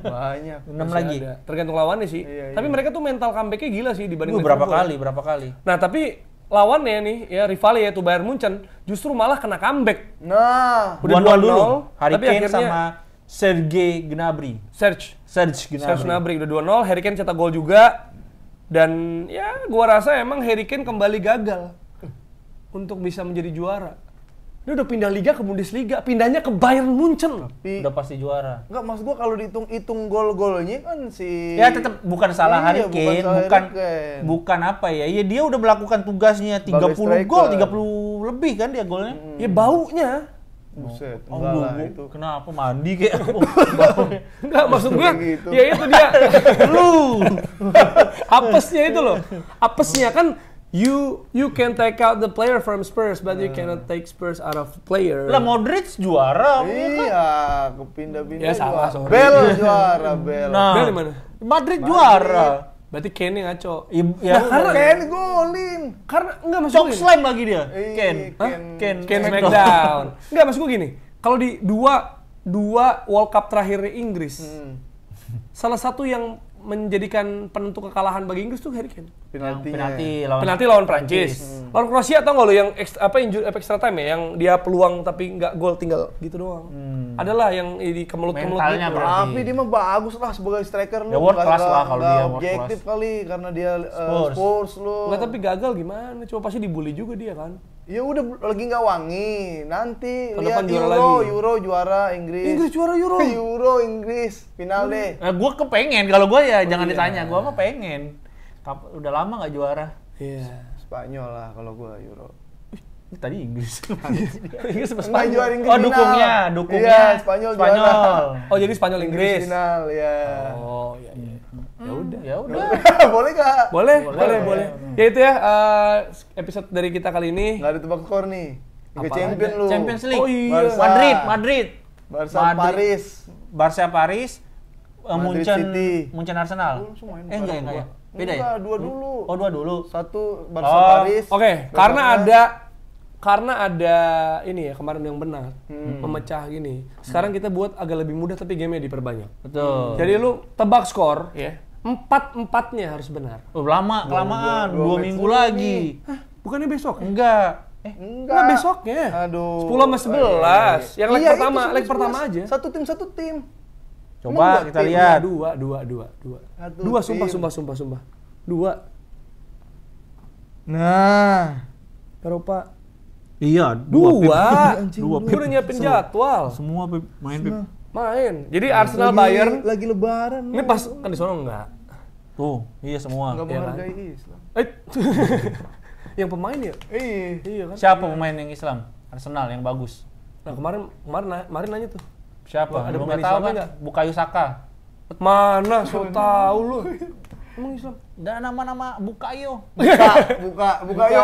banyak. 6 Masih lagi. ada. Tergantung lawannya sih. Iya. Tapi mereka tuh mental comeback-nya gila sih dibanding Berapa Liverpool. berapa kali. Nah, tapi lawannya nih, ya rivalnya yaitu Bayern Munchen, justru malah kena comeback. Nah, Udah 2-0 dulu. 2-0, Harry tapi Kane akhirnya sama Sergei Gnabry. Serge Gnabry. Gnabry udah 2-0, Harry Kane cetak gol juga. Dan ya gua rasa emang Harry Kane kembali gagal untuk bisa menjadi juara. Dia udah pindah liga ke Bundesliga, pindahnya ke Bayern Munchen. tapi Udah pasti juara. enggak, maksud gua kalau dihitung gol-golnya kan si Ya tetap bukan salah Harry Iya, Kane, salah bukan Harry Kane. bukan apa ya. Ya dia udah melakukan tugasnya 30 Sebagai gol, striker. 30 lebih kan dia golnya. Ya baunya. Buset, Oh, enggak lah lu, itu. Kenapa mandi kayak Enggak, maksud gue, Kayak gitu. ya itu dia. lu? Apesnya itu loh. Apesnya kan you can take out the player from Spurs, but you cannot take Spurs out of player. Lah Modric juara. Iya, kepindah-pindah. Ya, salah, juara. sorry. Bel juara, Bel. Nah, Dia di mana? Madrid juara. Berarti Kane yang ngaco. Ya, karena Ken golin. karena enggak masuk Chok gini. slam lagi dia. Iya, Ken. Ken. Kane Smackdown. Enggak masuk gue gini. Kalau di dua World Cup terakhir Inggris, salah satu yang menjadikan penentu kekalahan bagi Inggris tuh Harry Kane. Penaltinya. Penalti lawan Prancis. Lawan Kroasia tau nggak lo yang extra time ya, yang dia peluang tapi nggak gol, tinggal gitu doang. Adalah yang di kemelut-kemelut Mentalnya gitu. berarti. Tapi dia mah bagus lah sebagai striker lu. Ya, world Nggak- class lah nggak- kalau nggak dia world objektif class. kali karena dia Spurs. Spurs lu. Nggak, tapi gagal gimana? Coba pasti dibully juga dia kan. Ya udah lagi nggak wangi. Nanti Tahun lihat depan juara Euro, lagi. Euro juara Inggris. Inggris juara Euro. Euro Inggris final deh. Nah, gue kepengen kalau gue ya jangan ditanya, gue mah pengen. Udah lama nggak juara. Iya. Spanyol lah kalau gua Euro. Tadi Inggris. Inggris sama Nggak Spanyol. juara Inggris Oh, final. dukungnya. Iya, Spanyol juara. Oh, jadi Spanyol Inggris. Final ya. Oh, iya iya. Ya udah. Ya udah. Boleh gak? Boleh. Ya itu ya episode dari kita kali ini. Nggak ada tebak skor nih. Liga Apa Champion ada? lu. Champions League. Oh iya. Barca. Madrid. Barca Madrid. Paris. Barca Paris. Madrid City. Munchen Arsenal. Oh, semua ini Enggak Barca. ya. Beda ya? Enggak, dua dulu. Oh, dua dulu. Satu Barca Oh, Paris. Oke, Barcelona. karena ada ini ya kemarin yang benar memecah gini. Sekarang kita buat agak lebih mudah tapi gamenya diperbanyak. Betul. Jadi lu tebak skor ya. 4-4-nya harus benar. Oh, lama, kelamaan. dua 2 match minggu dulu lagi. Hah, bukannya besok? Enggak. Enggak. Nah, besoknya. Aduh. 10 sama 11. Yang leg Iya, pertama, itu leg 11. pertama aja. Satu tim. Coba Emang kita dua tim? lihat. Dua, Satu sumpah. Dua. Nah. Eropa. Iya, Dua. Dua Gue udah nyiapin jadwal. Semua main Pip. Main. Jadi Arsenal Bayern. Lagi lebaran. Ini pas kan di sono enggak. Tuh, iya semua. Enggak Iya kan? menghargai Islam. Yang pemain ya? Iya kan? Siapa pemain yang Islam? Arsenal yang bagus. Nah, kemarin nanya tuh. Siapa? Ada Lu pemain nggak tahu Islamnya kan? nggak? Bukayo Saka. Mana? So tahu lu. Emang Islam? Dan nama-nama Bukayo. Buka Bukayo.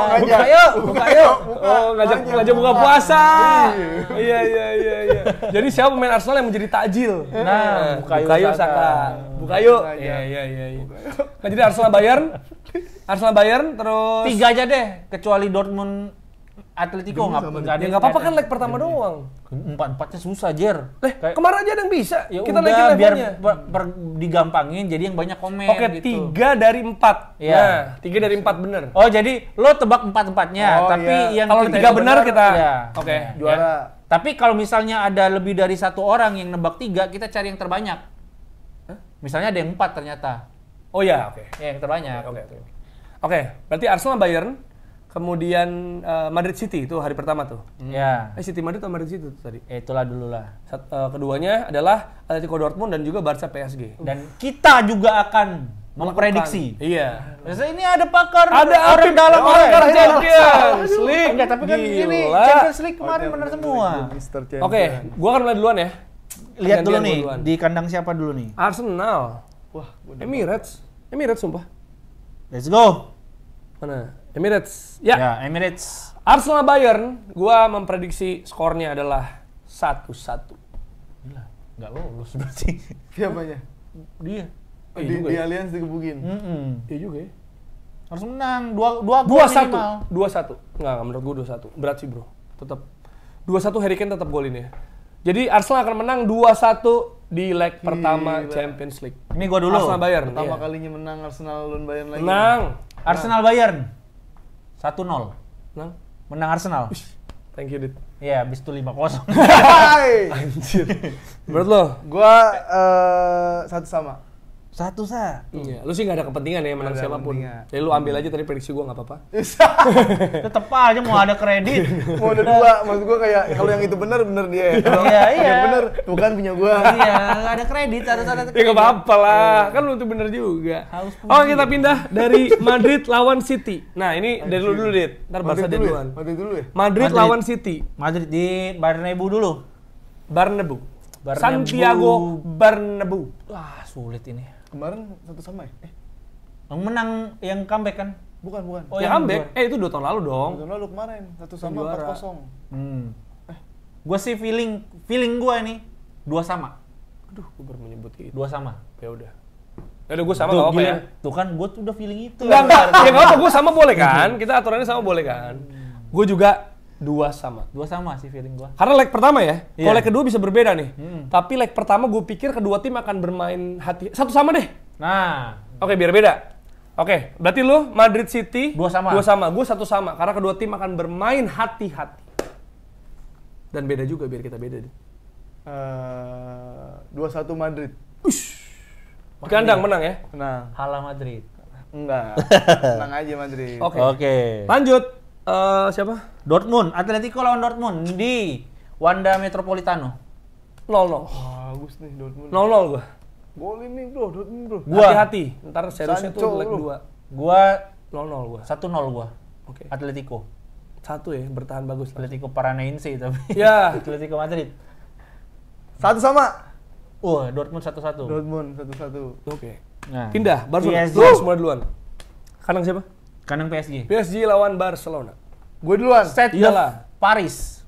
Oh, ngajak buka puasa. Iya. Jadi siapa pemain Arsenal yang menjadi takjil? Nah, Bukayo Saka. Bukayo. Iya. Nah, jadi Arsenal Bayern terus 3 aja deh, kecuali Dortmund Atletico nggak apa-apa kan leg pertama doang. 4-4-nya susah, Jer. Kemarin aja ada yang bisa. Ya kita udah, naikin biar levelnya. digampangin jadi yang banyak komen. Oke, gitu. 3 dari 4. Iya. Nah, 3 dari 4 bener. Oh, jadi lo tebak 4-4-nya, tapi yang kalau 3 benar kita oke, juara. Ya. Tapi kalau misalnya ada lebih dari 1 orang yang nebak 3, kita cari yang terbanyak. Misalnya ada yang 4 ternyata. Oh ya, oke. Ya, yang terbanyak. Oke, berarti Arsenal Bayern, kemudian Madrid City itu hari pertama tuh. Ya. City Madrid atau Madrid City tuh tadi? Itulah dulu lah. Keduanya adalah Atletico Dortmund dan juga Barca PSG. Dan kita juga akan memprediksi. Iya. Biasanya ini ada pakar, ada orang dalam pakar Champions League. Enggak, tapi kan ini Champions League kemarin benar semua. Oke, gua akan mulai duluan ya. Lihat dulu nih, di kandang siapa dulu nih? Arsenal. Wah, Emirates sumpah. Let's go. Mana? Emirates. Ya, Emirates. Arsenal Bayern, gua memprediksi skornya adalah 1-1. Gila, nggak lolos berarti. Siapanya? Dia. Di Allianz digebukin. Iya juga ya. Harus menang 2 gol minimal. 2-1. Enggak, menurut gua 2-1. Berat sih, Bro. Tetap 2-1 Harry Kane tetap golin ya. Jadi Arsenal akan menang 2-1 di leg pertama Champions League. Ini gua dulu. Arsenal Bayern. Pertama kalinya menang Arsenal lawan Bayern lagi. Menang. Arsenal Bayern 1-0. Menang Arsenal. Thank you, Dit. Iya, habis itu 5-0. Anjir. Menurut lo? Gua 1-1. 1-1. Iya, lu sih nggak ada kepentingan ya menang siapapun. Jadi lu ambil aja tadi prediksi gua nggak apa-apa. Tetep aja mau ada kredit. Mau ada 2, maksud gua kayak kalau yang itu benar dia. Iya. Yang benar bukan punya gua. Iya, nggak ada kredit, harus ada kredit. Ya nggak apa-apa lah, kan lu tuh bener juga. Oh, kita pindah dari Madrid lawan City. Nah, ini dari lu dulu, Dit. Ntar Barca duluan. Madrid dulu ya? Madrid lawan City. Madrid di Bernabeu dulu. Bernabeu. Santiago Bernabeu. Wah, sulit ini. Kemarin 1-1 ya? Yang menang yang comeback kan? Bukan. Oh, yang comeback? Itu 2 tahun lalu dong. 2 tahun lalu kemarin, 1-1 4-0. Gue sih feeling gue ini 2-2. Aduh, gue baru menyebut itu. 2-2. Ya udah. Ya udah, gue sama nggak apa-apa ya. Tuh kan gue tuh udah feeling itu. Enggak. Ya nggak apa, gue sama boleh kan? Kita aturannya sama boleh kan? Gue juga 2-2 sih feeling gua. Karena leg pertama ya, kalau leg kedua bisa berbeda nih. Tapi leg pertama gue pikir kedua tim akan bermain hati 1-1 deh. Nah, oke, biar beda. Oke, berarti lu Madrid City 2-2. Gue 1-1 karena kedua tim akan bermain hati-hati. Dan beda juga biar kita beda deh. 2-1 Madrid. Di kandang menang ya? Menang. Hala Madrid. Enggak. Menang aja Madrid. Oke. Lanjut. Siapa? Dortmund, Atletico lawan Dortmund di Wanda Metropolitano. 0-0. Bagus nih Dortmund. 0-0 gua. Gol ini bro, Dortmund bro. Hati-hati. Ntar seriusnya tuh leg 2. Gua 0-0 gua. 1-0 gua. Oke. Atletico. 1 ya, bertahan bagus. Atletico Paranaense tapi. Ya. Atletico Madrid. 1 sama. Dortmund 1-1. Dortmund 1-1. Oke. Nah, Pindah, Barcelona. PSG. Lu semua duluan. Kandang siapa? Kandang PSG. PSG lawan Barcelona. Gue duluan. Stade de Paris.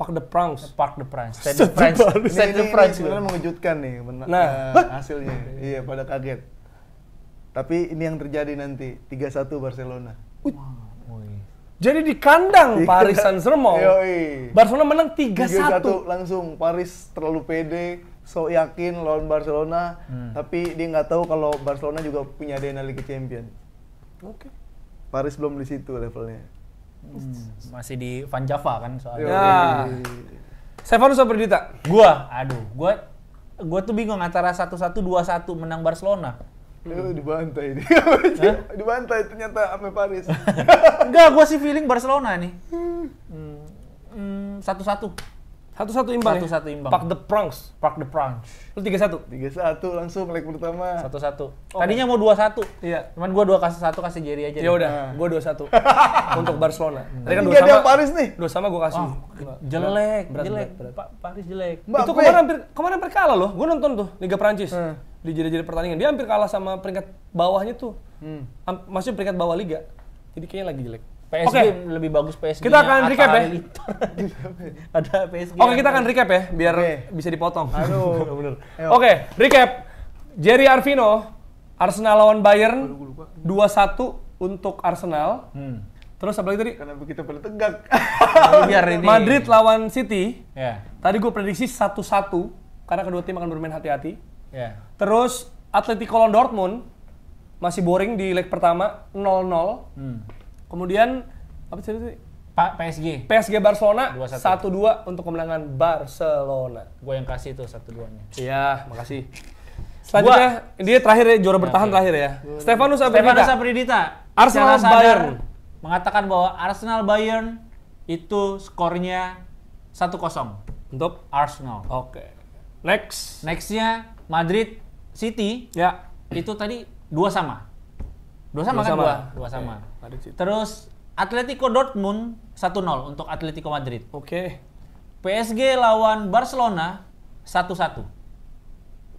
Parc de France. Parc de France. Stade de France. Stade de France. Sebenarnya mengejutkan nih hasilnya. Iya, pada kaget. Tapi ini yang terjadi nanti 3-1 Barcelona. Jadi di kandang Paris Saint-Germain. Barcelona menang 3-1. Langsung Paris terlalu pede, so yakin lawan Barcelona, tapi dia nggak tahu kalau Barcelona juga punya DNA Liga Champions. Oke. Paris belum di situ levelnya. Masih di Van Java kan soalnya. Ya. Stefanus Aperdita. Gua tuh bingung antara 1-1 2-1 menang Barcelona. Dibantai dia. Dibantai ternyata sama Paris. Enggak, gua sih feeling Barcelona nih. 1-1. 1-1 imbang. 1-1 imbang. Parc de France. Parc de France. Lu 3-1. 3-1 langsung leg pertama. 1-1. Tadinya mau 2-1. Iya. Cuman gua 2-1 kasih Jerry aja. Ya udah, gua 2-1 untuk Barcelona. Tadi kan 2 sama Paris nih. 2 sama gua kasih. Jelek. Berat. Paris jelek. Itu kemarin hampir kalah loh. Gua nonton tuh Liga Prancis. di jeda-jeda pertandingan. Dia hampir kalah sama peringkat bawahnya tuh. Maksudnya peringkat bawah liga. Jadi kayaknya lagi jelek. PSG lebih bagus PSG. Kita akan recap ya. Ada PSG. Oke, kita akan recap ya biar bisa dipotong. Aduh. Bener. Oke, recap. Jerry Arvino, Arsenal lawan Bayern 2-1 untuk Arsenal. Terus apa lagi tadi? Kenapa kita pada tegak? Biar ini. Madrid lawan City. Ya. Tadi gue prediksi 1-1 karena kedua tim akan bermain hati-hati. Ya. Terus Atletico lawan Dortmund masih boring di leg pertama 0-0. Kemudian apa sih tadi? PSG Barcelona 1-2 untuk kemenangan Barcelona. Gue yang kasih tuh 1-2-nya. Iya, makasih. Selanjutnya dia terakhir ya, juara bertahan terakhir ya. Stefanus Apridita. Arsenal Bayern mengatakan bahwa Arsenal Bayern itu skornya 1-0 untuk Arsenal. Oke. Nextnya Madrid City. Ya. Itu tadi 2-2 kan? 2-2. Terus Atletico Dortmund 1-0 untuk Atletico Madrid. Oke. PSG lawan Barcelona 1-1.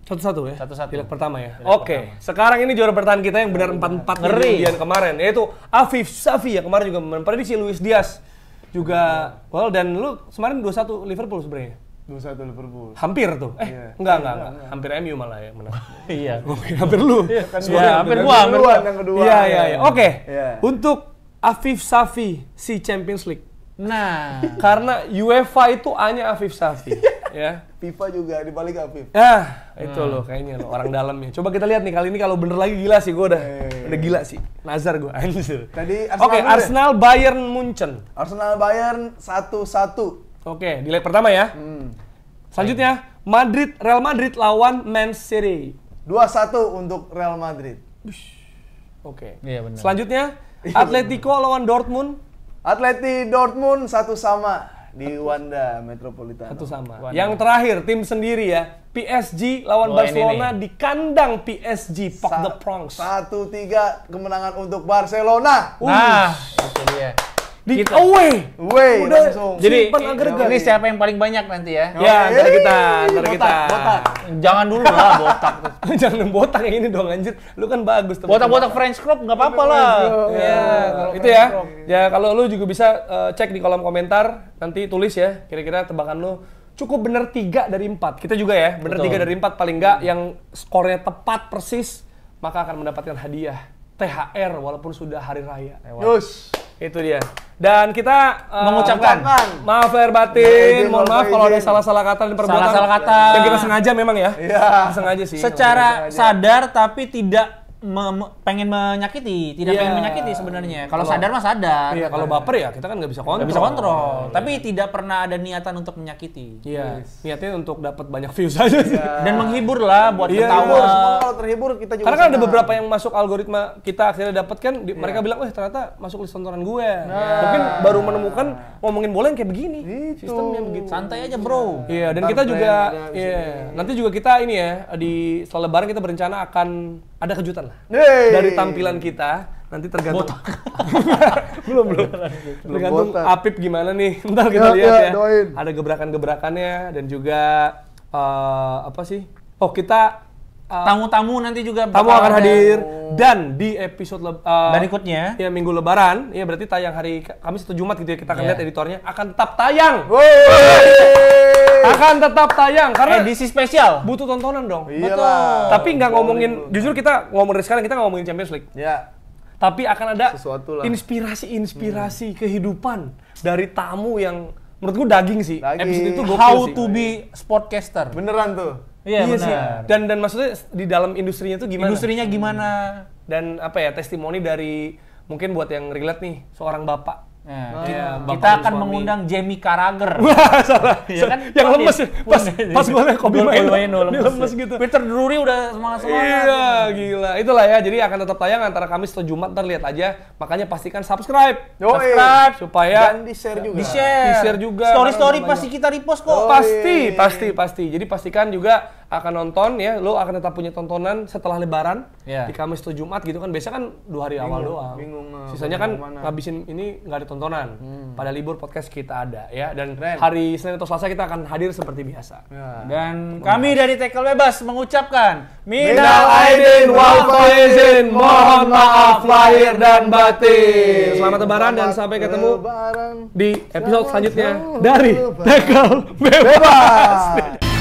1-1 ya? 1-1. Di leg pertama ya? Oke. Sekarang ini juara bertahan kita yang benar 4-4 kemudian kemarin. Yaitu Afif Safi ya, kemarin juga memprediksi Luis Diaz. Juga, dan lu kemarin 2-1 Liverpool sebenarnya. 2-1 Liverpool. Hampir tuh. Enggak. Hampir MU malah ya menang. Iya. Hampir lu. Iya, hampir gua. Yang kedua. Iya. Oke. Untuk Afif Safi si Champions League. Nah, karena UEFA itu hanya Afif Safi. Ya. FIFA juga dibalik Afif. Itu loh kayaknya loh orang dalamnya. Coba kita lihat nih kali ini kalau bener lagi gila sih gue udah gila sih. Nazar gue anjir. Tadi Arsenal Bayern Munchen. Arsenal Bayern 1-1. Oke, di leg pertama ya. Selanjutnya Real Madrid lawan Man City. 2-1 untuk Real Madrid. Oke. Iya benar. Selanjutnya Atletico lawan Dortmund. Atleti Dortmund 1-1 di Wanda Metropolitano. 1-1. Yang terakhir tim sendiri ya. PSG lawan Barcelona di kandang PSG Parc des Princes. 1-3 kemenangan untuk Barcelona. Nah, itu dia. Away udah langsung. Jadi ini siapa yang paling banyak nanti ya? Ya, antara kita. Botak. Jangan dulu lah botak. Jangan botak yang ini dong anjir. Lu kan bagus tuh. Botak-botak French crop enggak apa-apa lah. Ya, itu ya. Ya kalau lu juga bisa cek di kolom komentar, nanti tulis ya kira-kira tebakan lu cukup bener 3 dari 4. Kita juga ya, bener 3 dari 4 paling enggak yang skornya tepat persis, maka akan mendapatkan hadiah THR walaupun sudah hari raya. Yus. Itu dia. Dan kita mengucapkan maaf lahir batin, mohon maaf kalau ada salah-salah kata dan perbuatan. Salah kata. Yang kita sengaja memang ya. Iya. Sengaja sih. Secara sadar tapi tidak pengen menyakiti, pengen menyakiti sebenarnya. Kalau sadar mah sadar. Iya, kalau baper ya kita kan nggak bisa kontrol. Nggak bisa kontrol. Tapi tidak pernah ada niatan untuk menyakiti. Iya. Niatnya untuk dapat banyak views aja sih. Dan menghibur lah buat ketawa. Semua kalau terhibur kita juga. Karena kan ada beberapa yang masuk algoritma kita akhirnya dapat kan mereka bilang, "Wah, ternyata masuk list tontonan gue." Mungkin baru menemukan ngomongin bola yang kayak begini. Sistemnya begitu. Santai aja, Bro. Iya, dan kita juga nanti juga kita ini ya di setelah lebaran kita berencana akan ada kejutan lah. Dari tampilan kita nanti tergantung. belum. Tergantung Apip gimana nih. Ntar kita lihat ya. Doain. Ada gebrakan-gebrakannya dan juga apa sih? Oh, kita tamu-tamu nanti juga tamu akan hadir dan di episode berikutnya ya minggu lebaran ya berarti tayang hari Kamis atau Jumat gitu ya kita akan lihat editornya akan tetap tayang. Akan tetap tayang karena edisi spesial. Butuh tontonan dong. Iyalah. Tapi nggak ngomongin, jujur kita ngomongin sekarang kita nggak ngomongin Champions League. Ya. Tapi akan ada inspirasi kehidupan dari tamu yang menurut gue daging sih. Episode itu gokil How sih. to be sportcaster. Beneran tuh. Iya sih. Dan maksudnya di dalam industrinya tuh gimana? Industrinya gimana? Dan apa ya testimoni dari mungkin buat yang relate nih seorang bapak. Kita akan mengundang Jamie Carragher. Salah. Ya kan? Yang lemes ya. Pas gue liat Kobe Mainoo lemes gitu. Peter Drury udah semangat-semangat. Iya, gila. Itulah ya. Jadi akan tetap tayang antara Kamis atau Jumat. Ntar lihat aja. Makanya pastikan subscribe supaya dan di-share juga. Di-share juga. Story-story pasti kita repost kok. Pasti. Jadi pastikan juga akan nonton ya, lo akan tetap punya tontonan setelah Lebaran Iya. di Kamis atau Jumat gitu kan. Biasanya kan 2 hari awal doang. Bingung. Sisanya kan ngabisin ini nggak ada tontonan. Pada libur podcast kita ada ya, dan hari Senin atau Selasa kita akan hadir seperti biasa. Dan kami dari Tackle Bebas mengucapkan Minal aidin wal faizin, mohon maaf lahir dan batin. Selamat Lebaran dan sampai ketemu di episode selanjutnya dari Tackle Bebas.